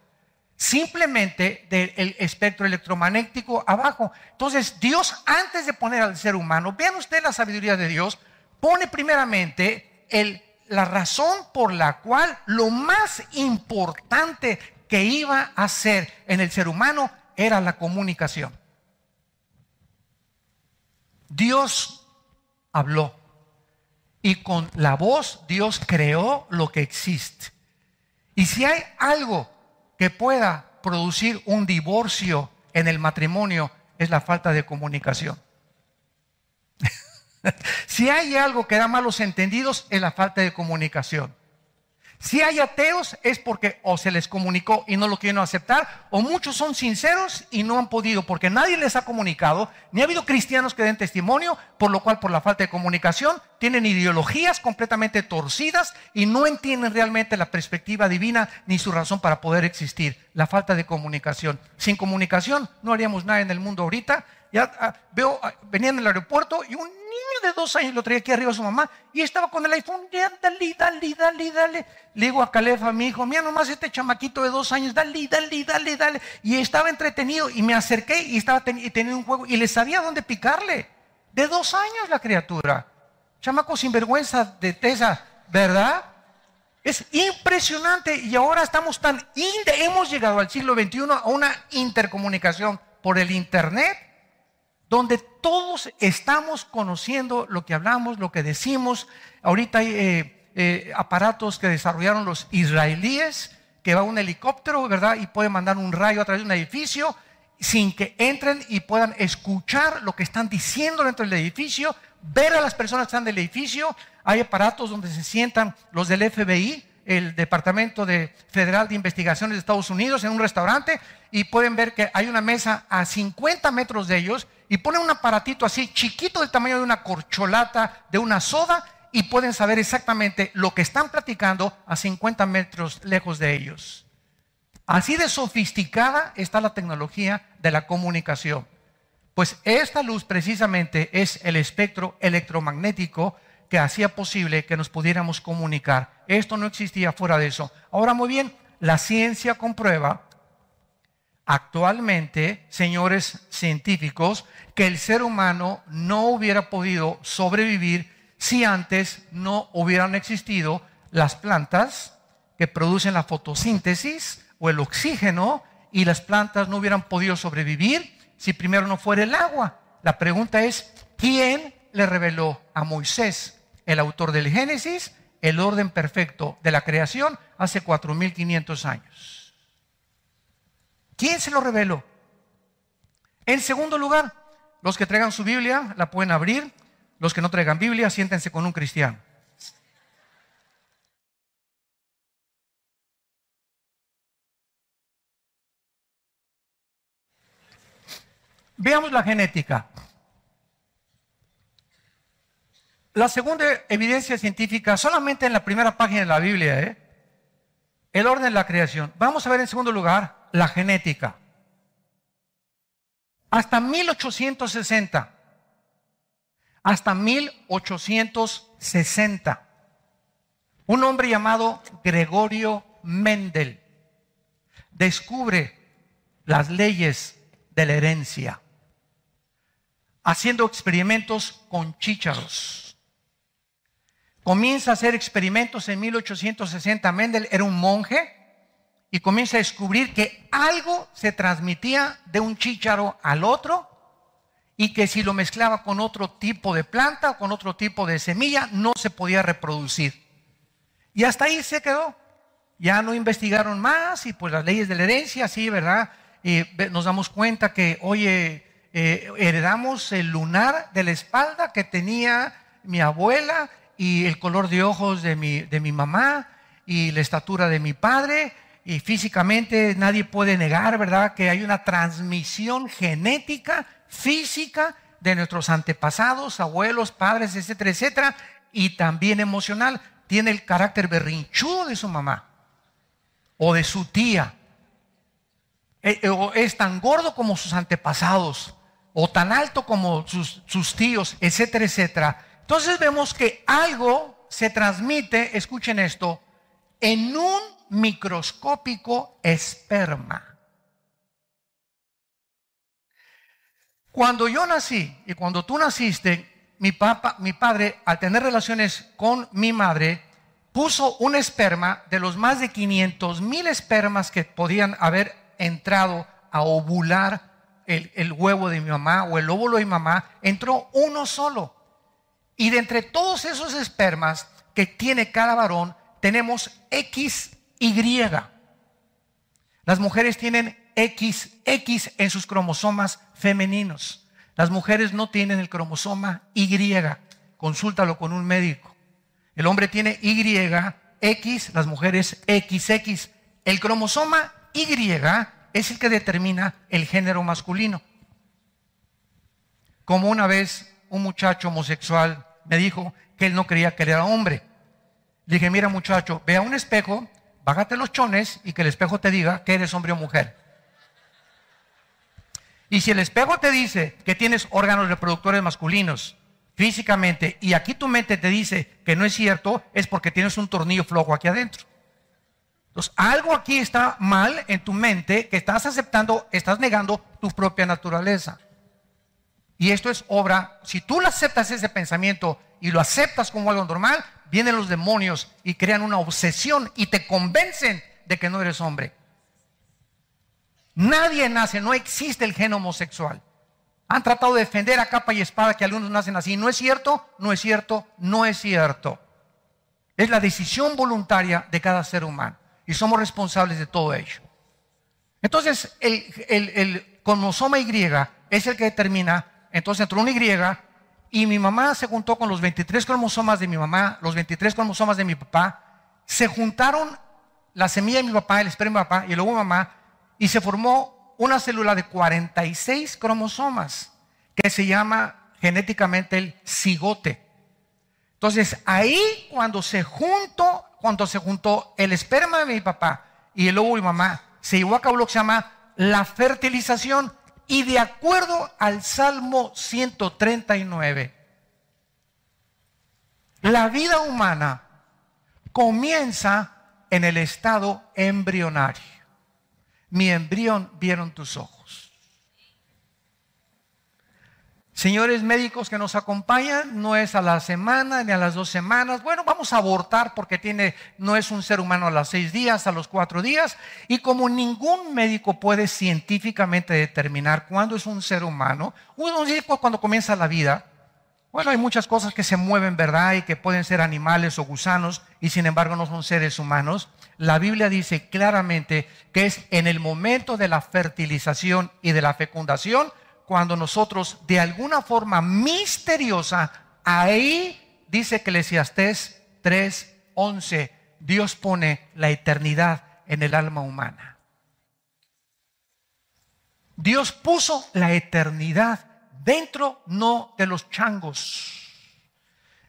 simplemente del espectro electromagnético abajo. Entonces Dios, antes de poner al ser humano, vean ustedes la sabiduría de Dios, pone primeramente la razón por la cual lo más importante que iba a hacer en el ser humano era la comunicación. Dios habló y con la voz Dios creó lo que existe. Y si hay algo que pueda producir un divorcio en el matrimonio, es la falta de comunicación. Si hay algo que da malos entendidos, es la falta de comunicación. Si hay ateos, es porque o se les comunicó y no lo quieren aceptar, o muchos son sinceros y no han podido, porque nadie les ha comunicado, ni ha habido cristianos que den testimonio, por lo cual, por la falta de comunicación, tienen ideologías completamente torcidas y no entienden realmente la perspectiva divina ni su razón para poder existir. La falta de comunicación. Sin comunicación no haríamos nada en el mundo ahorita. ya veo, venían del aeropuerto y un niño de 2 años lo traía aquí arriba a su mamá y estaba con el iPhone, ya, dale, dale, dale, dale. Le digo a Caleb, a mi hijo, mira nomás este chamaquito de 2 años, dale, dale, dale, dale. Y estaba entretenido y me acerqué y estaba teniendo un juego y le sabía dónde picarle. De 2 años la criatura. Chamaco sinvergüenza de tesa, ¿verdad? Es impresionante y ahora estamos hemos llegado al siglo XXI a una intercomunicación por el internet donde todos estamos conociendo lo que hablamos, lo que decimos. Ahorita hay aparatos que desarrollaron los israelíes, que va un helicóptero, ¿verdad? Y puede mandar un rayo a través de un edificio sin que entren y puedan escuchar lo que están diciendo dentro del edificio, ver a las personas que están del edificio. Hay aparatos donde se sientan los del FBI, el Departamento Federal de Investigaciones de Estados Unidos, en un restaurante, y pueden ver que hay una mesa a 50 metros de ellos y ponen un aparatito así chiquito del tamaño de una corcholata de una soda y pueden saber exactamente lo que están platicando a 50 metros lejos de ellos. Así de sofisticada está la tecnología de la comunicación. Pues esta luz precisamente es el espectro electromagnético que hacía posible que nos pudiéramos comunicar. Esto no existía fuera de eso. Ahora, muy bien, la ciencia comprueba actualmente, señores científicos, que el ser humano no hubiera podido sobrevivir si antes no hubieran existido las plantas que producen la fotosíntesis o el oxígeno, y las plantas no hubieran podido sobrevivir si primero no fuera el agua. La pregunta es, ¿quién le reveló a Moisés, el autor del Génesis, el orden perfecto de la creación hace 4.500 años? ¿Quién se lo reveló? En segundo lugar, los que traigan su Biblia la pueden abrir. Los que no traigan Biblia, siéntense con un cristiano. Veamos la genética. La segunda evidencia científica, solamente en la primera página de la Biblia, el orden de la creación. Vamos a ver en segundo lugar la genética. Hasta 1860, un hombre llamado Gregorio Mendel descubre las leyes de la herencia, haciendo experimentos con chícharos. Comienza a hacer experimentos en 1860. Mendel era un monje y comienza a descubrir que algo se transmitía de un chícharo al otro y que si lo mezclaba con otro tipo de planta o con otro tipo de semilla no se podía reproducir. Y hasta ahí se quedó. Ya no investigaron más y pues las leyes de la herencia, sí, ¿verdad? Y nos damos cuenta que, oye, heredamos el lunar de la espalda que tenía mi abuela y el color de ojos de mi mamá y la estatura de mi padre, y físicamente nadie puede negar, ¿verdad?, que hay una transmisión genética, física de nuestros antepasados, abuelos, padres, etcétera, etcétera, y también emocional. Tiene el carácter berrinchudo de su mamá o de su tía, o es tan gordo como sus antepasados, o tan alto como sus tíos, etcétera, etcétera. Entonces vemos que algo se transmite, escuchen esto, en un microscópico esperma. Cuando yo nací y cuando tú naciste, mi padre, al tener relaciones con mi madre, puso un esperma de los más de 500,000 espermas que podían haber entrado a ovular el huevo de mi mamá o el óvulo de mi mamá, entró uno solo. Y de entre todos esos espermas que tiene cada varón, tenemos XY. Las mujeres tienen XX en sus cromosomas femeninos. Las mujeres no tienen el cromosoma Y. Consúltalo con un médico. El hombre tiene YX, las mujeres XX. El cromosoma Y es el que determina el género masculino. Como una vez un muchacho homosexual me dijo que él no creía que él era hombre. Le dije, mira muchacho, ve a un espejo, bájate los chones y que el espejo te diga que eres hombre o mujer. Y si el espejo te dice que tienes órganos reproductores masculinos físicamente y aquí tu mente te dice que no es cierto, es porque tienes un tornillo flojo aquí adentro. Entonces, algo aquí está mal en tu mente, que estás aceptando, estás negando tu propia naturaleza. Y esto es obra, si tú aceptas ese pensamiento y lo aceptas como algo normal, vienen los demonios y crean una obsesión y te convencen de que no eres hombre. Nadie nace, no existe el gen homosexual. Han tratado de defender a capa y espada que algunos nacen así. No es cierto, no es cierto, no es cierto. Es la decisión voluntaria de cada ser humano. Y somos responsables de todo ello. Entonces, el cromosoma Y es el que determina. Entonces entró una Y mi mamá se juntó con los 23 cromosomas de mi mamá, los 23 cromosomas de mi papá. Se juntaron la semilla de mi papá, el esperma de mi papá y el óvulo de mi mamá. Y se formó una célula de 46 cromosomas que se llama genéticamente el cigote. Entonces ahí cuando se juntó el esperma de mi papá y el óvulo de mi mamá, se llevó a cabo lo que se llama la fertilización. Y de acuerdo al Salmo 139, la vida humana comienza en el estado embrionario. Mi embrión vieron tus ojos. Señores médicos que nos acompañan, no es a la semana ni a las 2 semanas. Bueno, vamos a abortar porque no es un ser humano a los 6 días, a los 4 días. Y como ningún médico puede científicamente determinar cuándo es un ser humano, uno dice cuando comienza la vida. Bueno, hay muchas cosas que se mueven, ¿verdad? Y que pueden ser animales o gusanos y sin embargo no son seres humanos. La Biblia dice claramente que es en el momento de la fertilización y de la fecundación cuando nosotros de alguna forma misteriosa, ahí dice Eclesiastés 3:11, Dios pone la eternidad en el alma humana. Dios puso la eternidad dentro, no de los changos,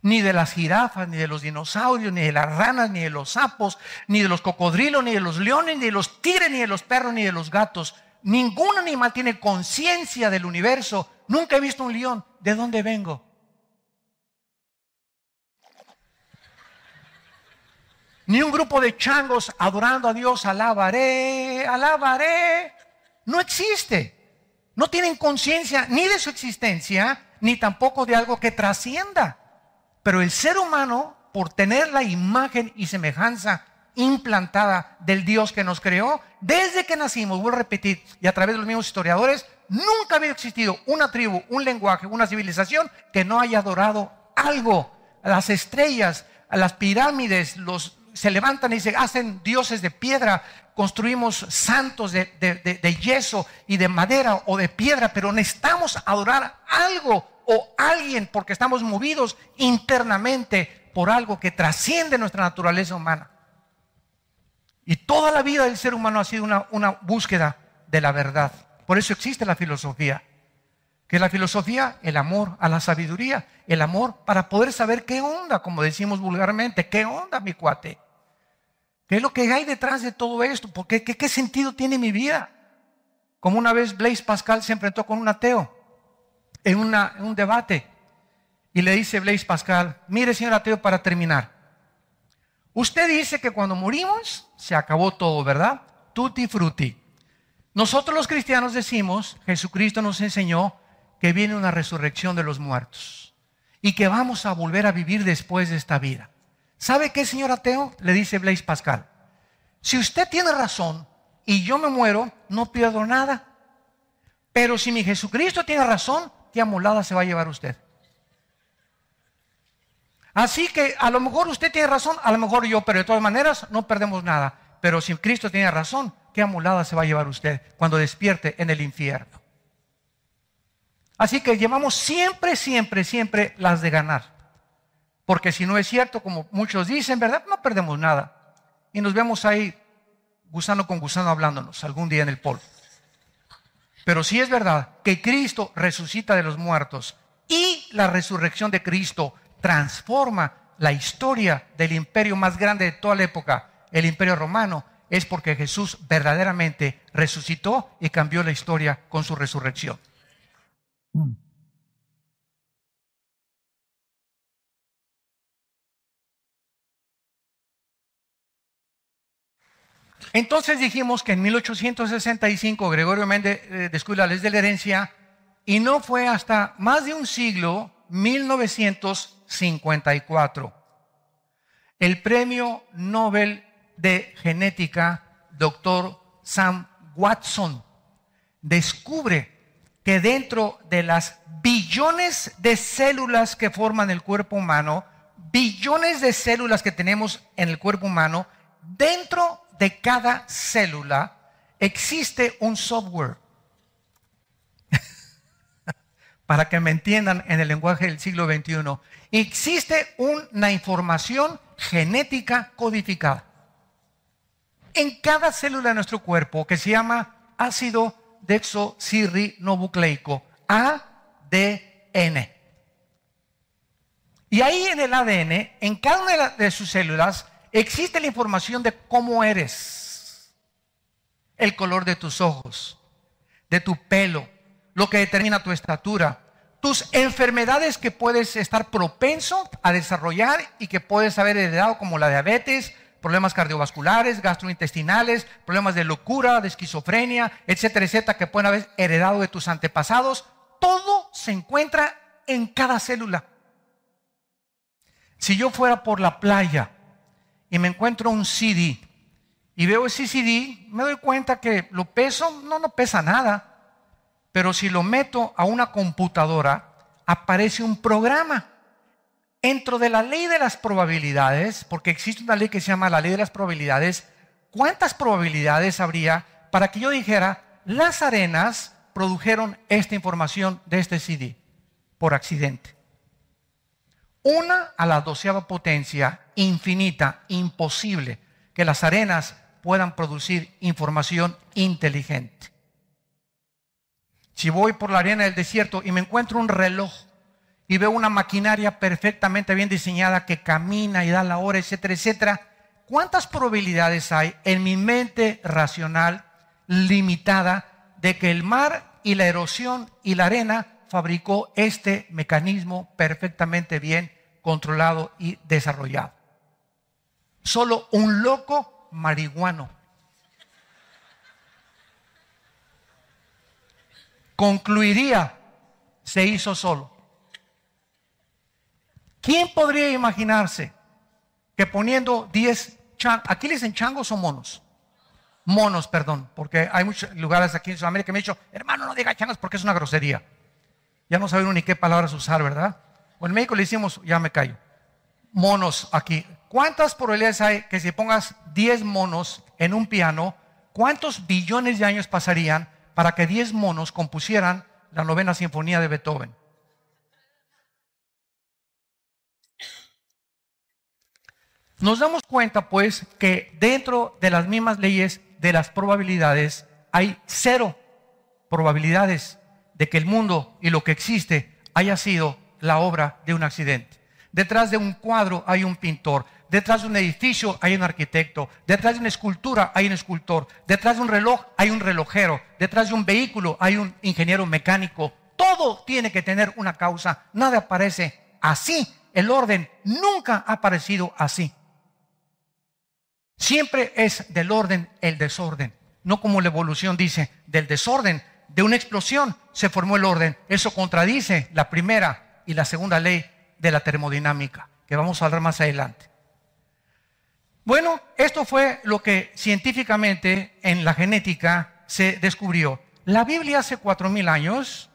ni de las jirafas, ni de los dinosaurios, ni de las ranas, ni de los sapos, ni de los cocodrilos, ni de los leones, ni de los tigres, ni de los perros, ni de los gatos. Ningún animal tiene conciencia del universo. Nunca he visto un león. ¿De dónde vengo? Ni un grupo de changos adorando a Dios, alabaré, alabaré. No existe. No tienen conciencia ni de su existencia, ni tampoco de algo que trascienda. Pero el ser humano, por tener la imagen y semejanza implantada del Dios que nos creó, desde que nacimos, vuelvo a repetir, y a través de los mismos historiadores, nunca había existido una tribu, un lenguaje, una civilización que no haya adorado algo. Las estrellas, las pirámides, se levantan y se hacen dioses de piedra, construimos santos de yeso y de madera o de piedra, pero necesitamos adorar algo o alguien porque estamos movidos internamente por algo que trasciende nuestra naturaleza humana. Y toda la vida del ser humano ha sido una búsqueda de la verdad. Por eso existe la filosofía. ¿Qué es la filosofía? El amor a la sabiduría. El amor para poder saber qué onda, como decimos vulgarmente. ¿Qué onda, mi cuate? ¿Qué es lo que hay detrás de todo esto? ¿Por qué? ¿Qué sentido tiene mi vida? Como una vez Blaise Pascal se enfrentó con un ateo en un debate. Y le dice Blaise Pascal, mire señor ateo, para terminar. Usted dice que cuando morimos se acabó todo, ¿verdad? Tutti frutti. Nosotros los cristianos decimos, Jesucristo nos enseñó que viene una resurrección de los muertos y que vamos a volver a vivir después de esta vida. ¿Sabe qué, señor ateo? Le dice Blaise Pascal. Si usted tiene razón y yo me muero, no pierdo nada. Pero si mi Jesucristo tiene razón, ¿qué amolada se va a llevar usted? Así que a lo mejor usted tiene razón, a lo mejor yo, pero de todas maneras no perdemos nada. Pero si Cristo tiene razón, ¿qué amolada se va a llevar usted cuando despierte en el infierno? Así que llevamos siempre, siempre, siempre las de ganar. Porque si no es cierto, como muchos dicen, ¿verdad? No perdemos nada. Y nos vemos ahí, gusano con gusano, hablándonos algún día en el polvo. Pero sí es verdad que Cristo resucita de los muertos y la resurrección de Cristo transforma la historia del imperio más grande de toda la época, el imperio romano, es porque Jesús verdaderamente resucitó y cambió la historia con su resurrección. Entonces dijimos que en 1865 Gregorio Mendel descubrió la ley de la herencia y no fue hasta más de un siglo, 1954, el premio Nobel de Genética, Dr. Sam Watson, descubre que dentro de las billones de células que forman el cuerpo humano, billones de células que tenemos en el cuerpo humano, dentro de cada célula existe un software. Para que me entiendan en el lenguaje del siglo XXI, existe una información genética codificada en cada célula de nuestro cuerpo que se llama ácido desoxirribonucleico, ADN. Y ahí en el ADN, en cada una de sus células, existe la información de cómo eres, el color de tus ojos, de tu pelo, lo que determina tu estatura, tus enfermedades que puedes estar propenso a desarrollar y que puedes haber heredado, como la diabetes, problemas cardiovasculares, gastrointestinales, problemas de locura, de esquizofrenia, etcétera, etcétera, que pueden haber heredado de tus antepasados. Todo se encuentra en cada célula. Si yo fuera por la playa y me encuentro un CD y veo ese CD, me doy cuenta que lo peso, no pesa nada. Pero si lo meto a una computadora, aparece un programa. Dentro de la ley de las probabilidades, porque existe una ley que se llama la ley de las probabilidades, ¿cuántas probabilidades habría para que yo dijera, las arenas produjeron esta información de este CD por accidente? 1 a la 12ª potencia, infinita, imposible que las arenas puedan producir información inteligente. Si voy por la arena del desierto y me encuentro un reloj y veo una maquinaria perfectamente bien diseñada que camina y da la hora, etcétera, etcétera, ¿cuántas probabilidades hay en mi mente racional limitada de que el mar y la erosión y la arena fabricó este mecanismo perfectamente bien controlado y desarrollado? Solo un loco marihuano concluiría, se hizo solo. ¿Quién podría imaginarse que poniendo 10 changos, aquí le dicen changos o monos? Monos, perdón, porque hay muchos lugares aquí en Sudamérica que me han dicho, hermano, no diga changos porque es una grosería. Ya no saben ni qué palabras usar, ¿verdad? O en México le decimos, ya me callo, monos aquí. ¿Cuántas probabilidades hay que si pongas 10 monos en un piano, cuántos billones de años pasarían para que 10 monos compusieran la 9ª sinfonía de Beethoven? Nos damos cuenta, pues, que dentro de las mismas leyes de las probabilidades hay 0 probabilidades de que el mundo y lo que existe haya sido la obra de un accidente. Detrás de un cuadro hay un pintor, detrás de un edificio hay un arquitecto, detrás de una escultura hay un escultor, detrás de un reloj hay un relojero, detrás de un vehículo hay un ingeniero mecánico. Todo tiene que tener una causa, nada aparece así. El orden nunca ha aparecido así. Siempre es del orden el desorden, no como la evolución dice, del desorden, de una explosión se formó el orden. Eso contradice la primera y la segunda ley de la termodinámica, que vamos a hablar más adelante. Bueno, esto fue lo que científicamente en la genética se descubrió. La Biblia hace 4000 años,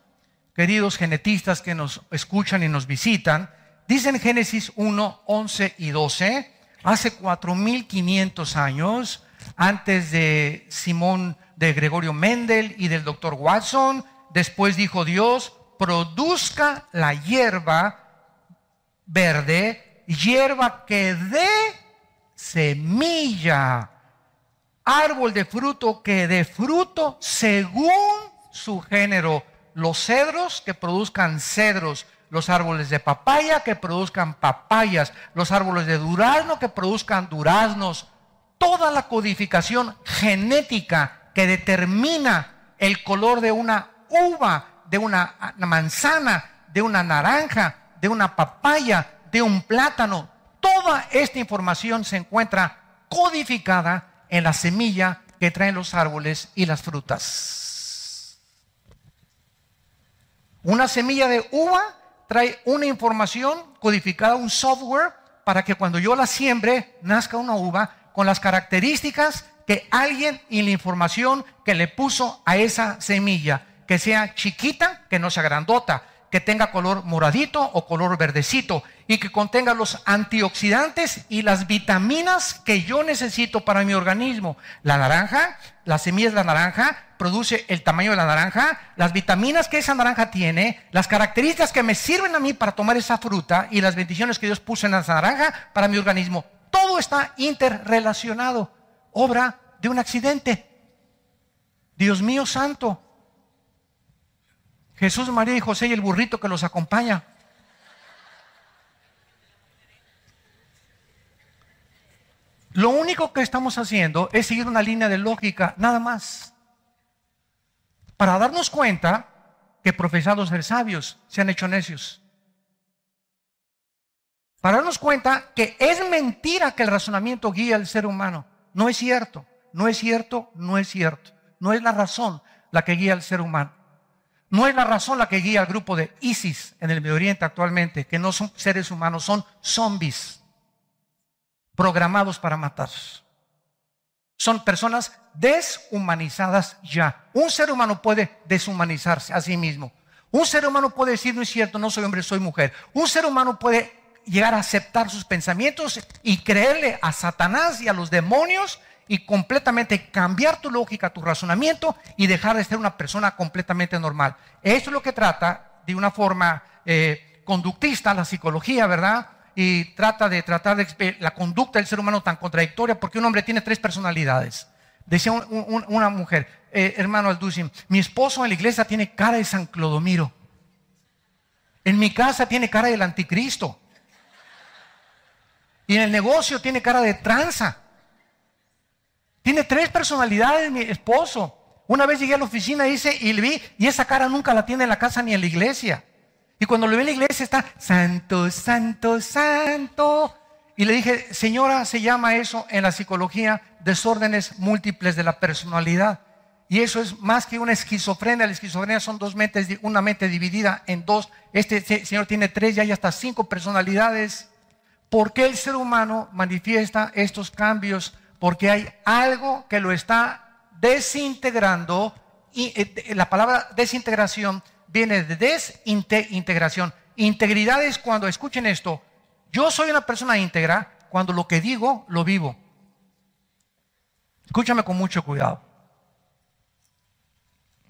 queridos genetistas que nos escuchan y nos visitan, dice en Génesis 1, 11 y 12, hace 4500 años, antes de Simón de Gregorio Mendel y del doctor Watson, después dijo Dios, produzca la hierba verde, hierba que dé semilla, árbol de fruto que dé fruto según su género, los cedros que produzcan cedros, los árboles de papaya que produzcan papayas, los árboles de durazno que produzcan duraznos. toda la codificación genética que determina el color de una uva, de una manzana, de una naranja, de una papaya, de un plátano. Toda esta información se encuentra codificada en la semilla que traen los árboles y las frutas. Una semilla de uva trae una información codificada, un software, para que cuando yo la siembre, nazca una uva con las características que alguien y la información que le puso a esa semilla, que sea chiquita, que no sea grandota, que tenga color moradito o color verdecito, y que contenga los antioxidantes y las vitaminas que yo necesito para mi organismo. La naranja, la semilla de la naranja, produce el tamaño de la naranja, las vitaminas que esa naranja tiene, las características que me sirven a mí para tomar esa fruta y las bendiciones que Dios puso en esa naranja para mi organismo. Todo está interrelacionado. Obra de un accidente. Dios mío santo. Jesús, María y José y el burrito que los acompaña. Lo único que estamos haciendo es seguir una línea de lógica, nada más, para darnos cuenta que profesando ser sabios se han hecho necios. Para darnos cuenta que es mentira que el razonamiento guía al ser humano. No es cierto, no es cierto, no es cierto. No es la razón la que guía al ser humano. No es la razón la que guía al grupo de ISIS en el Medio Oriente actualmente, que no son seres humanos, son zombies programados para matar. Son personas deshumanizadas ya. Un ser humano puede deshumanizarse a sí mismo. Un ser humano puede decir, no es cierto, no soy hombre, soy mujer. Un ser humano puede llegar a aceptar sus pensamientos y creerle a Satanás y a los demonios y completamente cambiar tu lógica, tu razonamiento y dejar de ser una persona completamente normal. Esto es lo que trata de una forma conductista la psicología, ¿verdad? Y trata de la conducta del ser humano tan contradictoria, porque un hombre tiene 3 personalidades. Decía una mujer, hermano Alducin, mi esposo en la iglesia tiene cara de San Clodomiro. En mi casa tiene cara del anticristo. Y en el negocio tiene cara de tranza. Tiene 3 personalidades mi esposo. Una vez llegué a la oficina y le vi, y esa cara nunca la tiene en la casa ni en la iglesia. Y cuando lo vi en la iglesia está santo, santo, santo. Y le dije, señora, se llama eso en la psicología desórdenes múltiples de la personalidad. Y eso es más que una esquizofrenia. La esquizofrenia son una mente dividida en 2. Este señor tiene 3 y hay hasta 5 personalidades. ¿Por qué el ser humano manifiesta estos cambios? Porque hay algo que lo está desintegrando. Y la palabra desintegración viene de desintegración. Integridad es cuando, escuchen esto, yo soy una persona íntegra cuando lo que digo, lo vivo. Escúchame con mucho cuidado.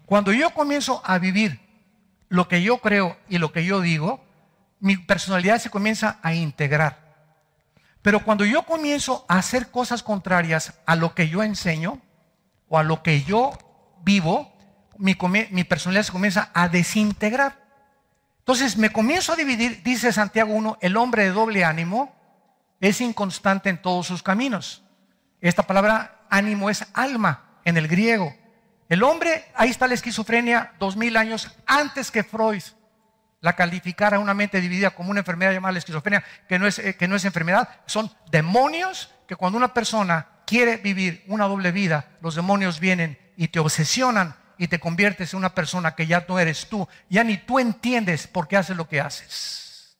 Cuando yo comienzo a vivir lo que yo creo y lo que yo digo, mi personalidad se comienza a integrar. Pero cuando yo comienzo a hacer cosas contrarias a lo que yo enseño o a lo que yo vivo, mi personalidad se comienza a desintegrar. Entonces me comienzo a dividir, dice Santiago 1, el hombre de doble ánimo es inconstante en todos sus caminos. Esta palabra ánimo es alma en el griego. El hombre, ahí está la esquizofrenia 2000 años antes que Freud la calificara una mente dividida como una enfermedad llamada la esquizofrenia, que no es enfermedad, son demonios que cuando una persona quiere vivir una doble vida, los demonios vienen y te obsesionan y te conviertes en una persona que ya no eres tú, ya ni tú entiendes por qué haces lo que haces.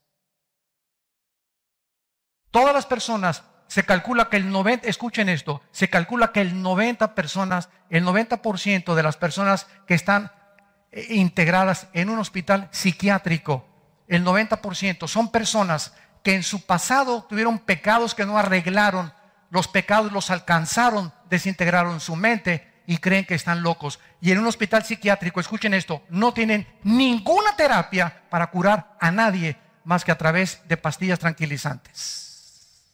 Todas las personas, se calcula que escuchen esto, se calcula que el 90% de las personas que están integradas en un hospital psiquiátrico, el 90% son personas que en su pasado tuvieron pecados que no arreglaron, los pecados los alcanzaron, desintegraron su mente y creen que están locos. Y en un hospital psiquiátrico, escuchen esto, no tienen ninguna terapia para curar a nadie más que a través de pastillas tranquilizantes.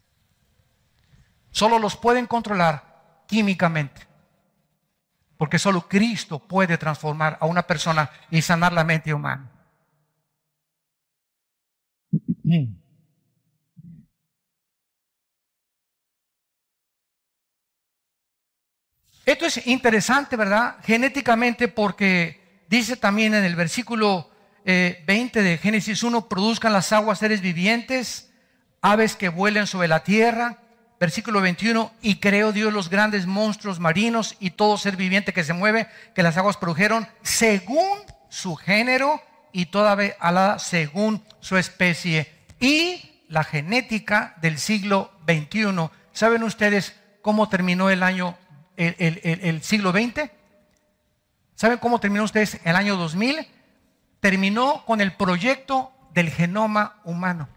Solo los pueden controlar químicamente. Porque solo Cristo puede transformar a una persona y sanar la mente humana. Esto es interesante, ¿verdad? Genéticamente, porque dice también en el versículo 20 de Génesis 1, produzcan las aguas seres vivientes, aves que vuelen sobre la tierra. Versículo 21, y creó Dios los grandes monstruos marinos y todo ser viviente que se mueve, que las aguas produjeron según su género y toda ave alada según su especie. Y la genética del siglo XXI. ¿Saben ustedes cómo terminó el año, el siglo XX? ¿Saben cómo terminó ustedes el año 2000? Terminó con el proyecto del genoma humano.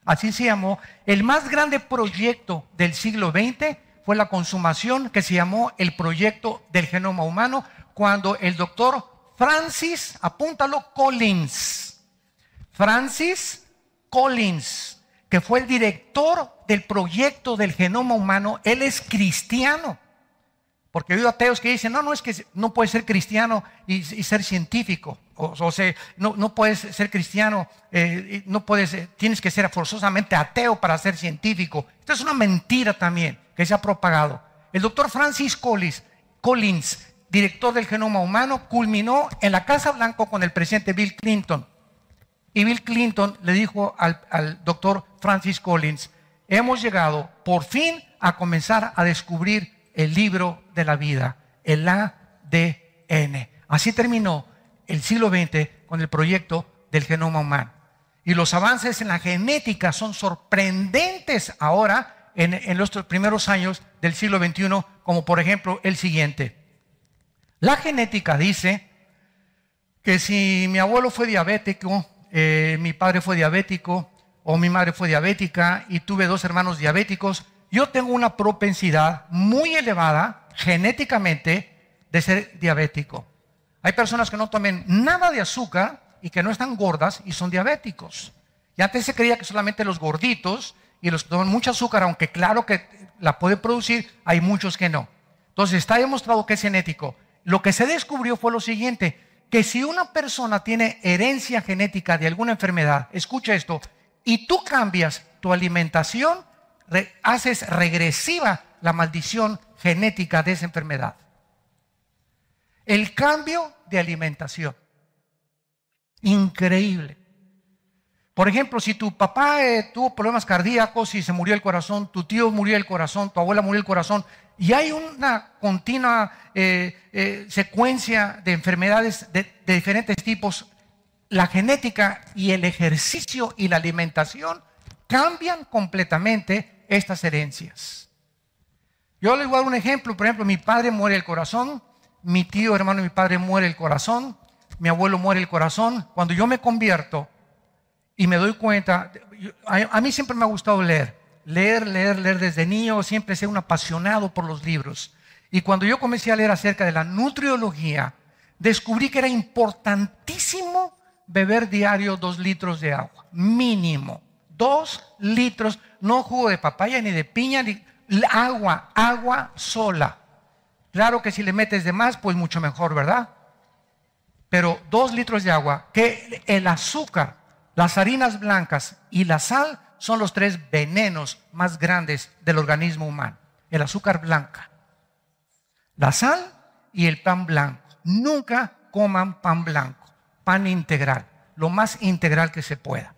Así se llamó. El más grande proyecto del siglo XX fue la consumación que se llamó el proyecto del genoma humano, cuando el doctor Francis, apúntalo, Francis Collins, que fue el director del proyecto del genoma humano, él es cristiano. Porque he oído ateos que dicen, no es que no puedes ser cristiano y ser científico. O sea, no puedes ser cristiano, tienes que ser forzosamente ateo para ser científico. Esto es una mentira también que se ha propagado. El doctor Francis Collins, director del genoma humano, culminó en la Casa Blanca con el presidente Bill Clinton. Y Bill Clinton le dijo al doctor Francis Collins, hemos llegado por fin a comenzar a descubrir el libro de la vida, el ADN. Así terminó el siglo XX con el proyecto del genoma humano. Y los avances en la genética son sorprendentes ahora en los primeros años del siglo XXI, como por ejemplo el siguiente. La genética dice que si mi abuelo fue diabético, mi padre fue diabético o mi madre fue diabética y tuve 2 hermanos diabéticos, yo tengo una propensidad muy elevada genéticamente de ser diabético. Hay personas que no tomen nada de azúcar y que no están gordas y son diabéticos. Y antes se creía que solamente los gorditos y los que toman mucho azúcar, aunque claro que la puede producir, hay muchos que no. Entonces está demostrado que es genético. Lo que se descubrió fue lo siguiente, que si una persona tiene herencia genética de alguna enfermedad, escucha esto, y tú cambias tu alimentación, haces regresiva la maldición genética de esa enfermedad. El cambio de alimentación. Increíble. Por ejemplo, si tu papá tuvo problemas cardíacos y se murió el corazón, tu tío murió el corazón, tu abuela murió el corazón, y hay una continua secuencia de enfermedades de diferentes tipos, la genética y el ejercicio y la alimentación cambian completamente estas herencias. Yo les voy a dar un ejemplo. Por ejemplo, mi padre muere el corazón, mi tío, hermano de mi padre, muere el corazón, mi abuelo muere el corazón. Cuando yo me convierto y me doy cuenta, a mí siempre me ha gustado leer desde niño, siempre he sido un apasionado por los libros. Y cuando yo comencé a leer acerca de la nutriología, descubrí que era importantísimo beber diario 2 litros de agua, mínimo. 2 litros, no jugo de papaya ni de piña, ni agua sola. Claro que si le metes de más, pues mucho mejor, ¿verdad? Pero 2 litros de agua, que el azúcar, las harinas blancas y la sal son los 3 venenos más grandes del organismo humano. El azúcar blanca, la sal y el pan blanco. Nunca coman pan blanco, pan integral, lo más integral que se pueda.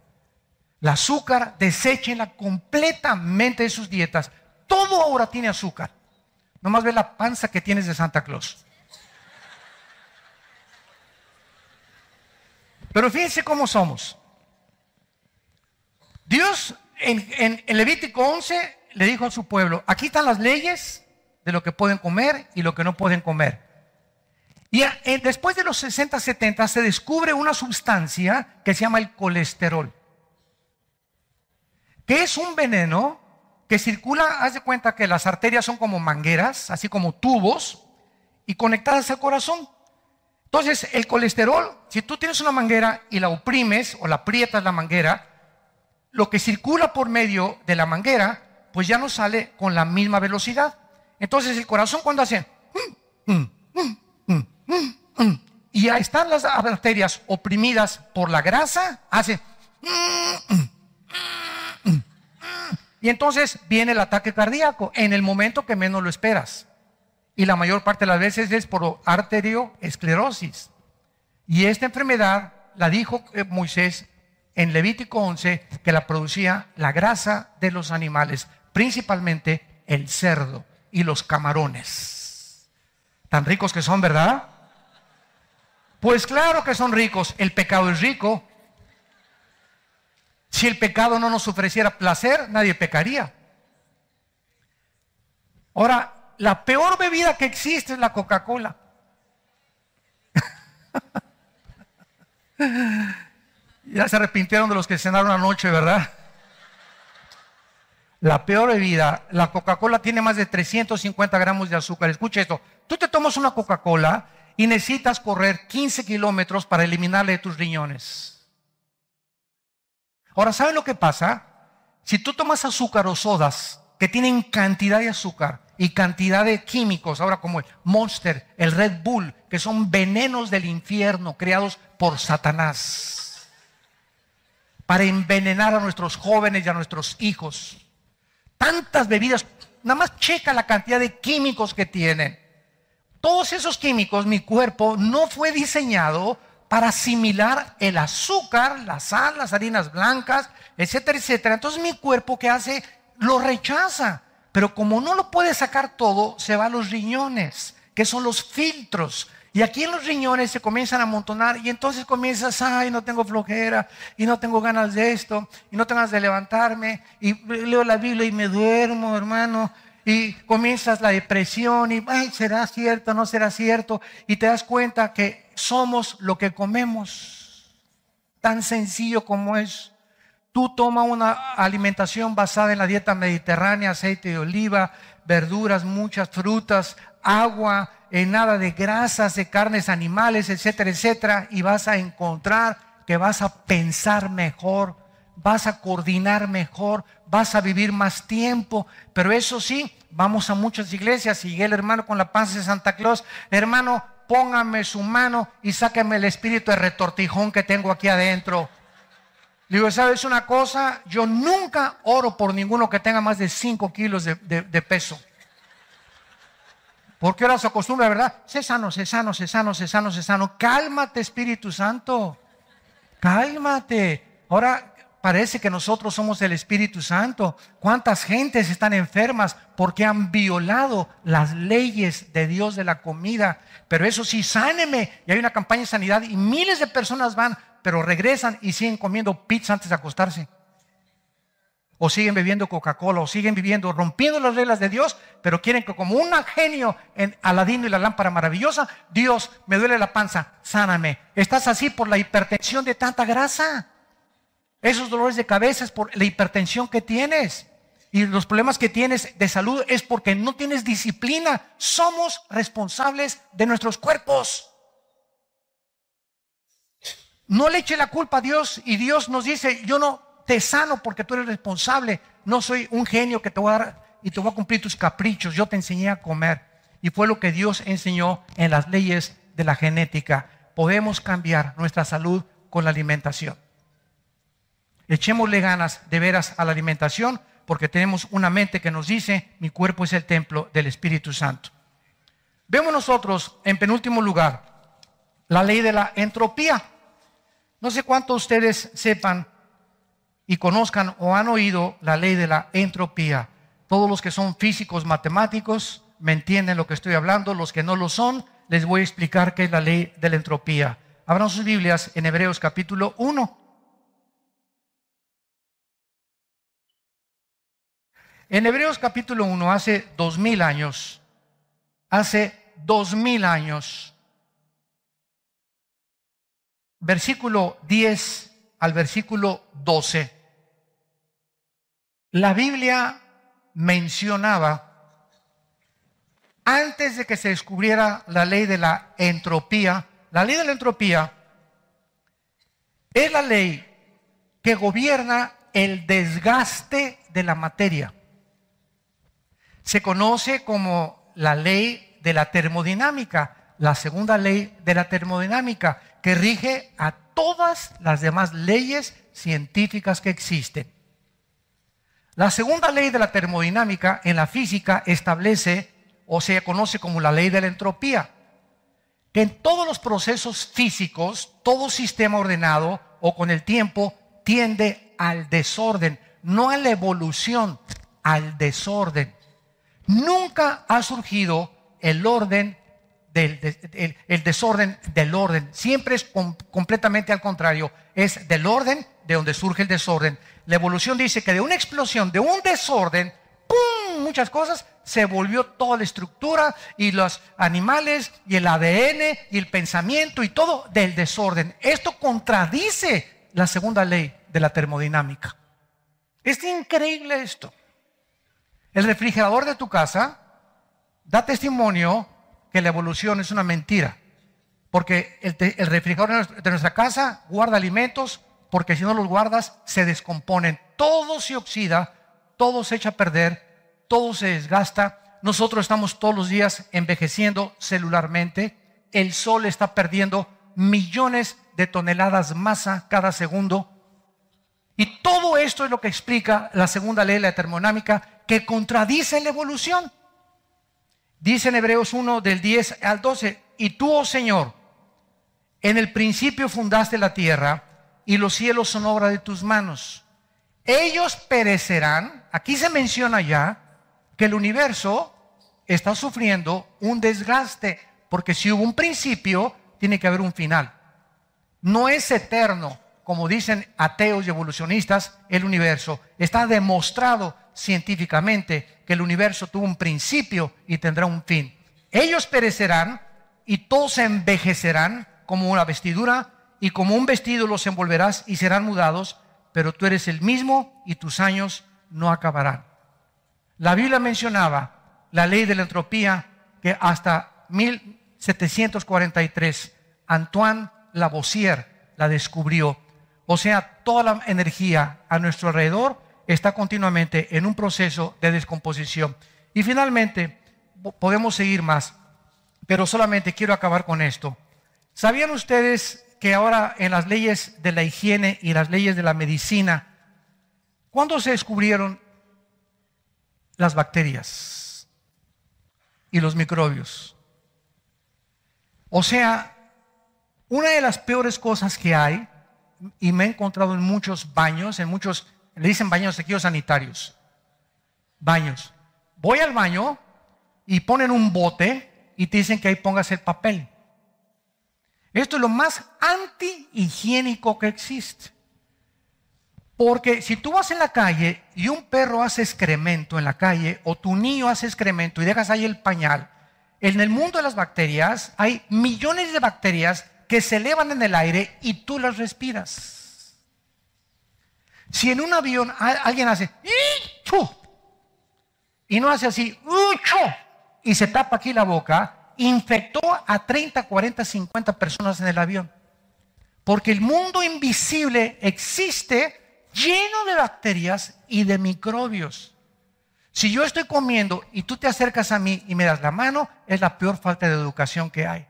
El azúcar, deséchenla completamente de sus dietas. Todo ahora tiene azúcar. Nomás ve la panza que tienes de Santa Claus. Pero fíjense cómo somos. Dios en Levítico 11 le dijo a su pueblo, aquí están las leyes de lo que pueden comer y lo que no pueden comer. Y después de los 60, 70 se descubre una sustancia que se llama el colesterol, que es un veneno que circula. Haz de cuenta que las arterias son como mangueras, así como tubos, y conectadas al corazón. Entonces el colesterol, si tú tienes una manguera y la oprimes o la aprietas la manguera, lo que circula por medio de la manguera pues ya no sale con la misma velocidad. Entonces el corazón, cuando hace y ahí están las arterias oprimidas por la grasa, hace y entonces viene el ataque cardíaco en el momento que menos lo esperas. y la mayor parte de las veces es por arterioesclerosis. Y esta enfermedad la dijo Moisés en Levítico 11, que la producía la grasa de los animales, principalmente el cerdo y los camarones. Tan ricos que son, ¿verdad? Pues claro que son ricos. El pecado es rico. Si el pecado no nos ofreciera placer, nadie pecaría. Ahora, la peor bebida que existe es la Coca-Cola. Ya se arrepintieron de los que cenaron anoche, ¿verdad? La peor bebida, la Coca-Cola tiene más de 350 gramos de azúcar. Escucha esto, tú te tomas una Coca-Cola y necesitas correr 15 kilómetros para eliminarle de tus riñones. Ahora, ¿saben lo que pasa? Si tú tomas azúcar o sodas que tienen cantidad de azúcar y cantidad de químicos, ahora como el Monster, el Red Bull, que son venenos del infierno creados por Satanás para envenenar a nuestros jóvenes y a nuestros hijos. Tantas bebidas, nada más checa la cantidad de químicos que tienen. Todos esos químicos, mi cuerpo no fue diseñado para asimilar el azúcar, la sal, las harinas blancas, etcétera, etcétera. Entonces mi cuerpo, ¿qué hace? Lo rechaza. Pero como no lo puede sacar todo, se va a los riñones, que son los filtros. Y aquí en los riñones se comienzan a amontonar y entonces comienzas, ay, no tengo flojera y no tengo ganas de esto y no tengo ganas de levantarme y leo la Biblia y me duermo, hermano. Y comienzas la depresión y, ay, ¿será cierto? ¿No será cierto? Y te das cuenta que somos lo que comemos. Tan sencillo como es. Tú toma una alimentación basada en la dieta mediterránea, aceite de oliva, verduras, muchas frutas, agua, nada de grasas, de carnes animales, etcétera, etcétera, y vas a encontrar que vas a pensar mejor, vas a coordinar mejor, vas a vivir más tiempo. Pero eso sí, vamos a muchas iglesias y el hermano con la panza de Santa Claus, hermano, póngame su mano y sáqueme el espíritu de retortijón que tengo aquí adentro. Le digo, ¿sabes una cosa? Yo nunca oro por ninguno que tenga más de 5 kilos de peso. Porque ahora se acostumbra, ¿verdad? Sé sano, sé sano, sé sano, sé sano, sé sano. Cálmate, Espíritu Santo. Cálmate. Ahora parece que nosotros somos el Espíritu Santo. ¿Cuántas gentes están enfermas porque han violado las leyes de Dios de la comida? Pero eso sí, sáneme. Y hay una campaña de sanidad y miles de personas van, pero regresan y siguen comiendo pizza antes de acostarse. O siguen bebiendo Coca-Cola, o siguen viviendo, rompiendo las reglas de Dios, pero quieren que como un genio en Aladino y la lámpara maravillosa, Dios, me duele la panza, sáname. Estás así por la hipertensión de tanta grasa. Esos dolores de cabeza es por la hipertensión que tienes. Y los problemas que tienes de salud es porque no tienes disciplina. Somos responsables de nuestros cuerpos. No le eche la culpa a Dios y Dios nos dice, yo no te sano porque tú eres responsable. No soy un genio que te voy a dar y te voy a cumplir tus caprichos. Yo te enseñé a comer. Y fue lo que Dios enseñó en las leyes de la genética. Podemos cambiar nuestra salud con la alimentación. Echémosle ganas de veras a la alimentación porque tenemos una mente que nos dice, mi cuerpo es el templo del Espíritu Santo. Vemos nosotros, en penúltimo lugar, la ley de la entropía. No sé cuántos ustedes sepan y conozcan o han oído la ley de la entropía. Todos los que son físicos matemáticos me entienden lo que estoy hablando. Los que no lo son, les voy a explicar qué es la ley de la entropía. Abran sus Biblias en Hebreos capítulo 1. En Hebreos capítulo 1, hace 2000 años, versículo 10 al versículo 12, la Biblia mencionaba, antes de que se descubriera la ley de la entropía es la ley que gobierna el desgaste de la materia. Se conoce como la ley de la termodinámica, la segunda ley de la termodinámica, que rige a todas las demás leyes científicas que existen. La segunda ley de la termodinámica en la física establece o se conoce como la ley de la entropía, que en todos los procesos físicos, todo sistema ordenado o con el tiempo tiende al desorden, no a la evolución, al desorden. Nunca ha surgido el orden el desorden del orden. Siempre es completamente al contrario. Es del orden de donde surge el desorden. La evolución dice que de una explosión, de un desorden, ¡pum!, muchas cosas, se volvió toda la estructura y los animales y el ADN y el pensamiento y todo del desorden. Esto contradice la segunda ley de la termodinámica. Es increíble esto. El refrigerador de tu casa da testimonio que la evolución es una mentira, porque el refrigerador de nuestra casa guarda alimentos, porque si no los guardas se descomponen, todo se oxida, todo se echa a perder, todo se desgasta. Nosotros estamos todos los días envejeciendo celularmente. El sol está perdiendo millones de toneladas masa cada segundo, y todo esto es lo que explica la segunda ley de la termodinámica, que contradice la evolución. Dice en Hebreos 1 del 10 al 12, y tú, oh Señor, en el principio fundaste la tierra y los cielos son obra de tus manos. Ellos perecerán. Aquí se menciona ya que el universo está sufriendo un desgaste, porque si hubo un principio, tiene que haber un final. No es eterno, como dicen ateos y evolucionistas, el universo. Está demostrado científicamente que el universo tuvo un principio y tendrá un fin. Ellos perecerán y todos se envejecerán como una vestidura, y como un vestido los envolverás y serán mudados, pero tú eres el mismo y tus años no acabarán. La Biblia mencionaba la ley de la entropía, que hasta 1743 Antoine Lavoisier la descubrió. O sea, toda la energía a nuestro alrededor está continuamente en un proceso de descomposición. Y finalmente, podemos seguir más, pero solamente quiero acabar con esto. ¿Sabían ustedes que ahora en las leyes de la higiene y las leyes de la medicina, ¿cuándo se descubrieron las bacterias y los microbios? O sea, una de las peores cosas que hay, y me he encontrado en muchos baños, en muchos, le dicen baños aquí sanitarios, baños. Voy al baño y ponen un bote y te dicen que ahí pongas el papel. Esto es lo más antihigiénico que existe. Porque si tú vas en la calle y un perro hace excremento en la calle, o tu niño hace excremento y dejas ahí el pañal, en el mundo de las bacterias hay millones de bacterias que se elevan en el aire y tú las respiras. Si en un avión alguien hace ¡ichu! Y no hace así ¡uchu! Y se tapa aquí la boca, infectó a 30, 40, 50 personas en el avión. Porque el mundo invisible existe lleno de bacterias y de microbios. Si yo estoy comiendo y tú te acercas a mí y me das la mano, es la peor falta de educación que hay.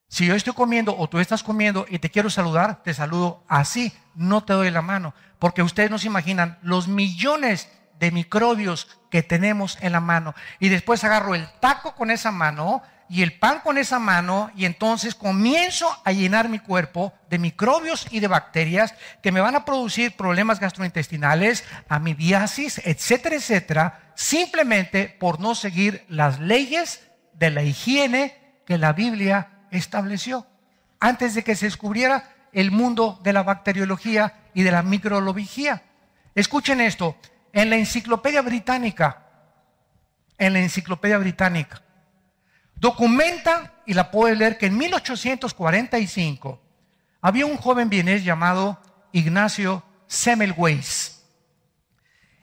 Si yo estoy comiendo o tú estás comiendo y te quiero saludar, te saludo así, no te doy la mano. Porque ustedes no se imaginan los millones de microbios que tenemos en la mano. Y después agarro el taco con esa mano y el pan con esa mano, y entonces comienzo a llenar mi cuerpo de microbios y de bacterias que me van a producir problemas gastrointestinales, amibiasis, etcétera, etcétera, simplemente por no seguir las leyes de la higiene que la Biblia estableció antes de que se descubriera el mundo de la bacteriología y de la microbiología. Escuchen esto. En la Enciclopedia Británica, documenta, y la puede leer, que en 1845 había un joven vienés llamado Ignacio Semmelweis.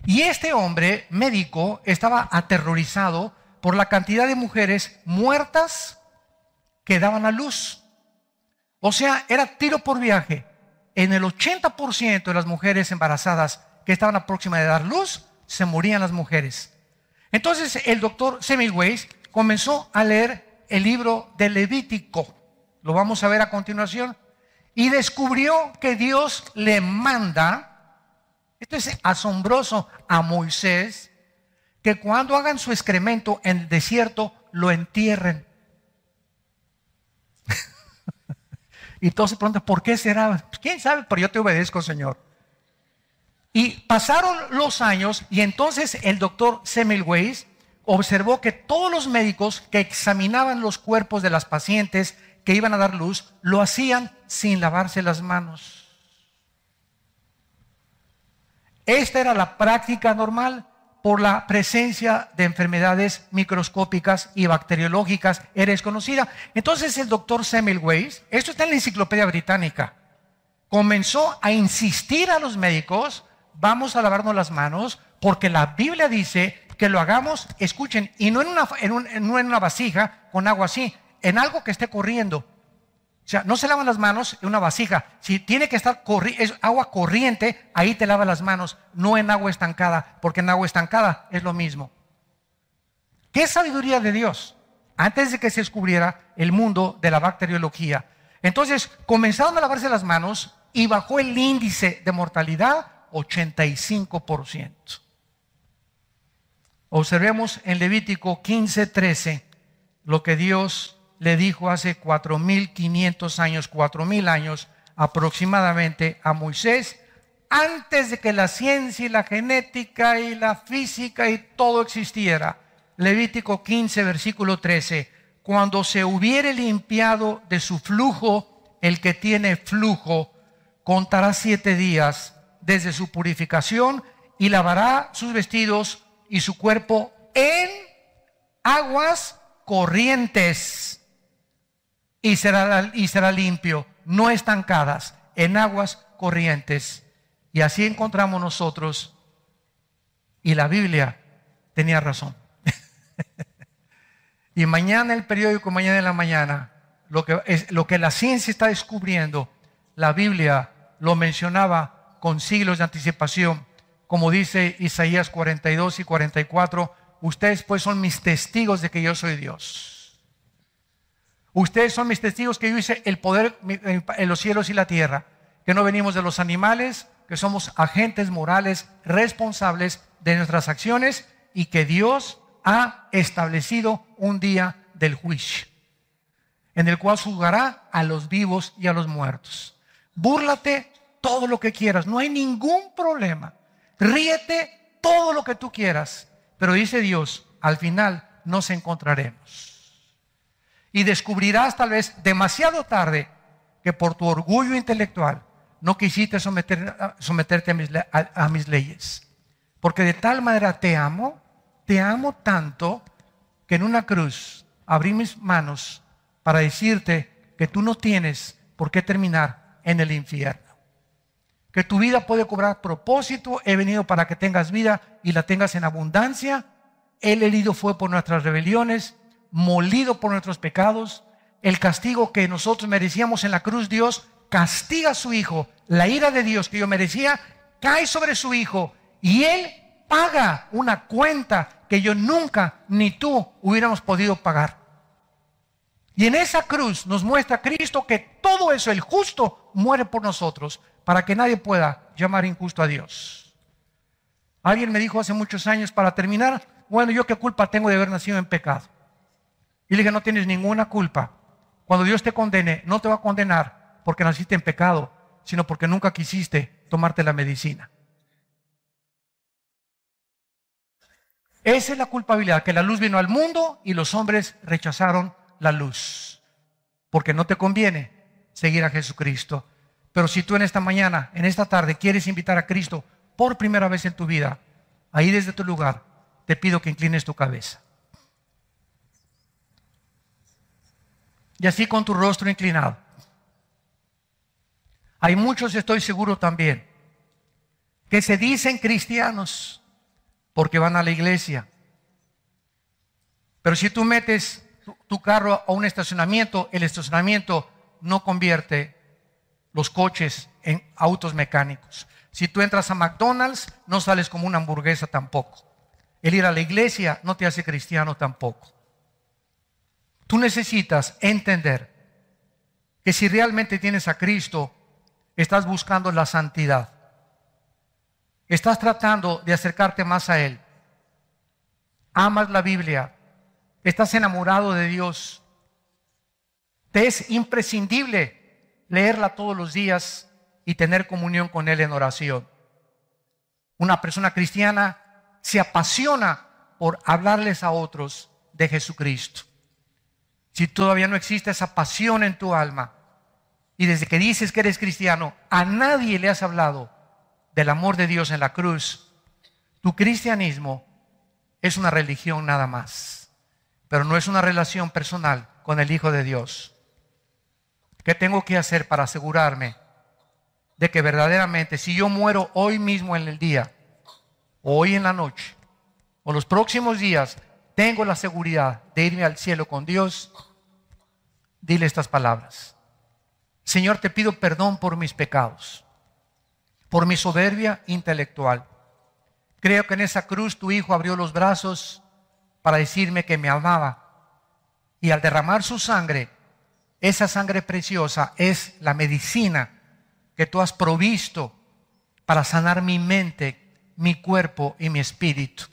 Y este hombre médico estaba aterrorizado por la cantidad de mujeres muertas que daban a luz. O sea, era tiro por viaje. En el 80% de las mujeres embarazadas que estaban a próxima de dar luz, se morían las mujeres. Entonces el doctor Semmelweis comenzó a leer el libro de Levítico, lo vamos a ver a continuación, y descubrió que Dios le manda, esto es asombroso, a Moisés, que cuando hagan su excremento en el desierto, lo entierren. Y todos se preguntan, ¿por qué será? ¿Quién sabe? Pero yo te obedezco, Señor. Y pasaron los años y entonces el doctor Semmelweis observó que todos los médicos que examinaban los cuerpos de las pacientes que iban a dar luz, lo hacían sin lavarse las manos. Esta era la práctica normal por la presencia de enfermedades microscópicas y bacteriológicas, era desconocida. Entonces el doctor Semmelweis, esto está en la Enciclopedia Británica, comenzó a insistir a los médicos, vamos a lavarnos las manos, porque la Biblia dice que lo hagamos, escuchen, y no en una vasija con agua así, en algo que esté corriendo. O sea, no se lavan las manos en una vasija. Si tiene que estar es agua corriente, ahí te lavas las manos, no en agua estancada, porque en agua estancada es lo mismo. ¿Qué sabiduría de Dios? Antes de que se descubriera el mundo de la bacteriología. Entonces, comenzaron a lavarse las manos y bajó el índice de mortalidad 85%. Observemos en Levítico 15:13 lo que Dios le dijo hace 4.500 años, 4.000 años aproximadamente a Moisés, antes de que la ciencia y la genética y la física y todo existiera. Levítico 15, versículo 13, cuando se hubiere limpiado de su flujo, el que tiene flujo, contará 7 días desde su purificación y lavará sus vestidos y su cuerpo en aguas corrientes y será limpio, no estancadas, en aguas corrientes. Y así encontramos nosotros, y la Biblia tenía razón. Y mañana el periódico, mañana en la mañana, lo que la ciencia está descubriendo, la Biblia lo mencionaba con siglos de anticipación, como dice Isaías 42 y 44, ustedes pues son mis testigos de que yo soy Dios. Ustedes son mis testigos que yo hice el poder en los cielos y la tierra, que no venimos de los animales, que somos agentes morales responsables de nuestras acciones y que Dios ha establecido un día del juicio, en el cual juzgará a los vivos y a los muertos. Búrlate todo lo que quieras, no hay ningún problema. Ríete todo lo que tú quieras, pero dice Dios, al final nos encontraremos. Y descubrirás tal vez demasiado tarde que por tu orgullo intelectual no quisiste someterte a mis leyes. Porque de tal manera te amo tanto que en una cruz abrí mis manos para decirte que tú no tienes por qué terminar en el infierno. Que tu vida puede cobrar propósito. He venido para que tengas vida y la tengas en abundancia. El herido fue por nuestras rebeliones, molido por nuestros pecados. El castigo que nosotros merecíamos en la cruz, Dios castiga a su Hijo. La ira de Dios que yo merecía cae sobre su Hijo y Él paga una cuenta que yo nunca ni tú hubiéramos podido pagar. Y en esa cruz nos muestra Cristo que todo eso, el justo, muere por nosotros para que nadie pueda llamar injusto a Dios. Alguien me dijo hace muchos años, para terminar, bueno, ¿yo qué culpa tengo de haber nacido en pecado? Y le dije, no tienes ninguna culpa. Cuando Dios te condene, no te va a condenar porque naciste en pecado, sino porque nunca quisiste tomarte la medicina. Esa es la culpabilidad, que la luz vino al mundo y los hombres rechazaron la luz. Porque no te conviene seguir a Jesucristo. Pero si tú en esta mañana, en esta tarde, quieres invitar a Cristo por primera vez en tu vida, ahí desde tu lugar, te pido que inclines tu cabeza. Y así con tu rostro inclinado. Hay muchos, estoy seguro también, que se dicen cristianos porque van a la iglesia. Pero si tú metes tu carro a un estacionamiento, el estacionamiento no convierte los coches en autos mecánicos. Si tú entras a McDonald's, no sales como una hamburguesa tampoco. El ir a la iglesia no te hace cristiano tampoco. Tú necesitas entender que si realmente tienes a Cristo, estás buscando la santidad. Estás tratando de acercarte más a Él. amas la Biblia, estás enamorado de Dios, te es imprescindible leerla todos los días y tener comunión con Él en oración. Una persona cristiana se apasiona por hablarles a otros de Jesucristo. Si todavía no existe esa pasión en tu alma, y desde que dices que eres cristiano, a nadie le has hablado del amor de Dios en la cruz, tu cristianismo es una religión nada más, pero no es una relación personal con el Hijo de Dios. ¿Qué tengo que hacer para asegurarme de que verdaderamente, si yo muero hoy mismo en el día, o hoy en la noche, o los próximos días, tengo la seguridad de irme al cielo con Dios? Dile estas palabras: Señor, te pido perdón por mis pecados, por mi soberbia intelectual. Creo que en esa cruz tu Hijo abrió los brazos para decirme que me amaba. Y al derramar su sangre, esa sangre preciosa es la medicina que tú has provisto para sanar mi mente, mi cuerpo y mi espíritu.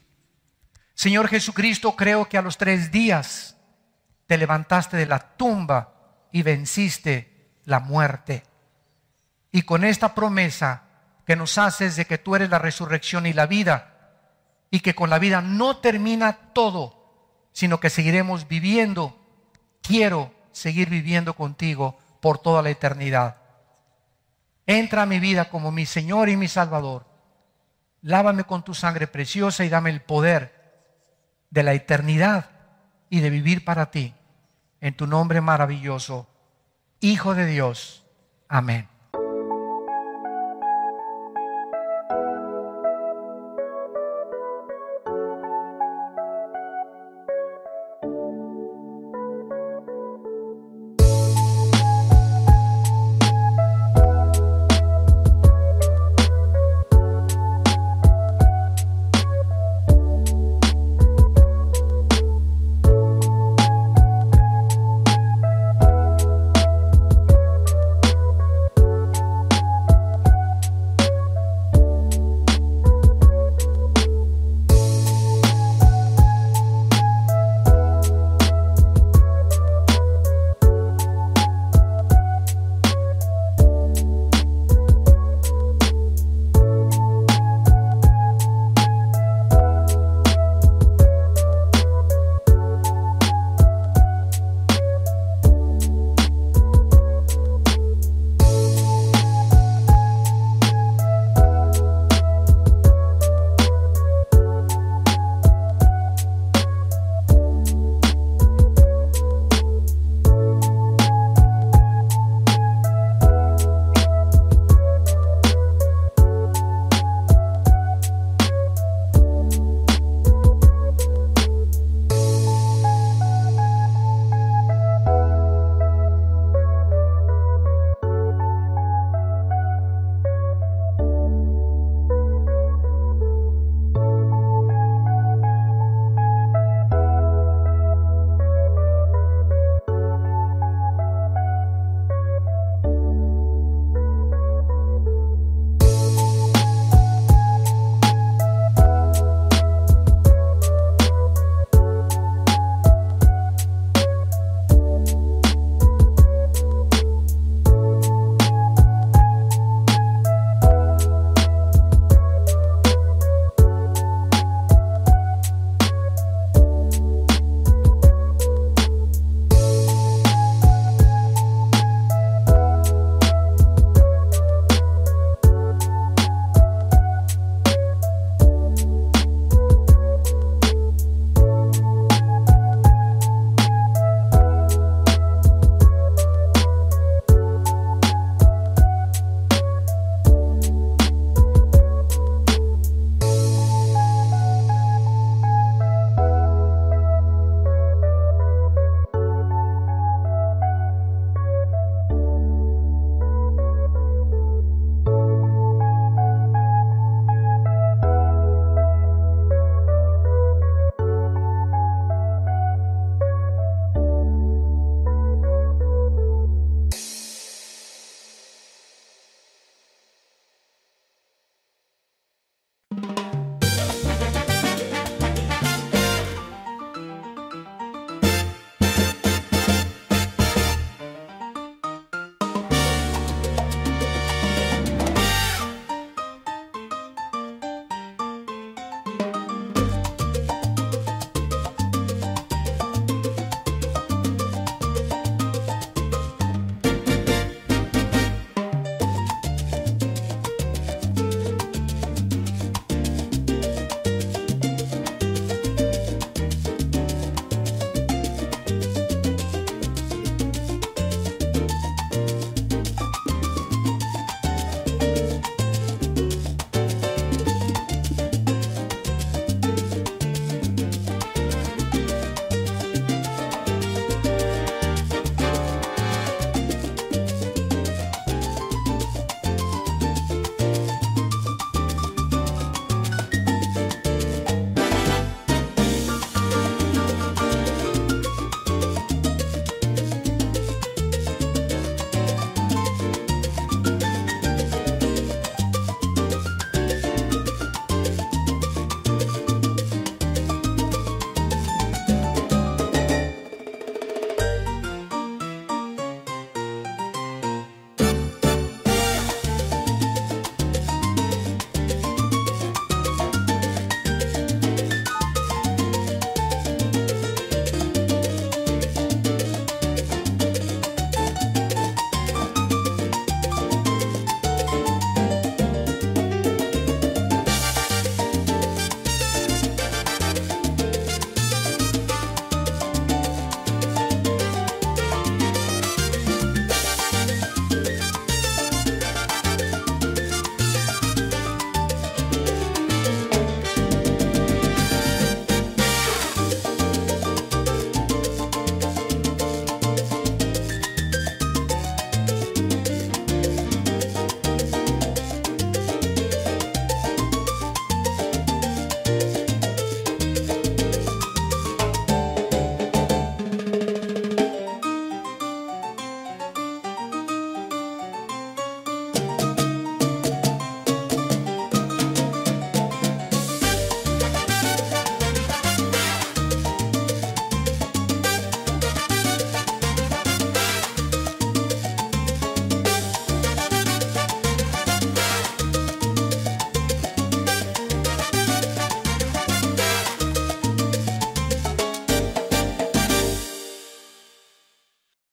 Señor Jesucristo, creo que a los 3 días te levantaste de la tumba y venciste la muerte. Y con esta promesa que nos haces de que tú eres la resurrección y la vida, y que con la vida no termina todo, sino que seguiremos viviendo, quiero seguir viviendo contigo por toda la eternidad. Entra a mi vida como mi Señor y mi Salvador. Lávame con tu sangre preciosa y dame el poder de la eternidad y de vivir para ti. En tu nombre maravilloso, Hijo de Dios. Amén.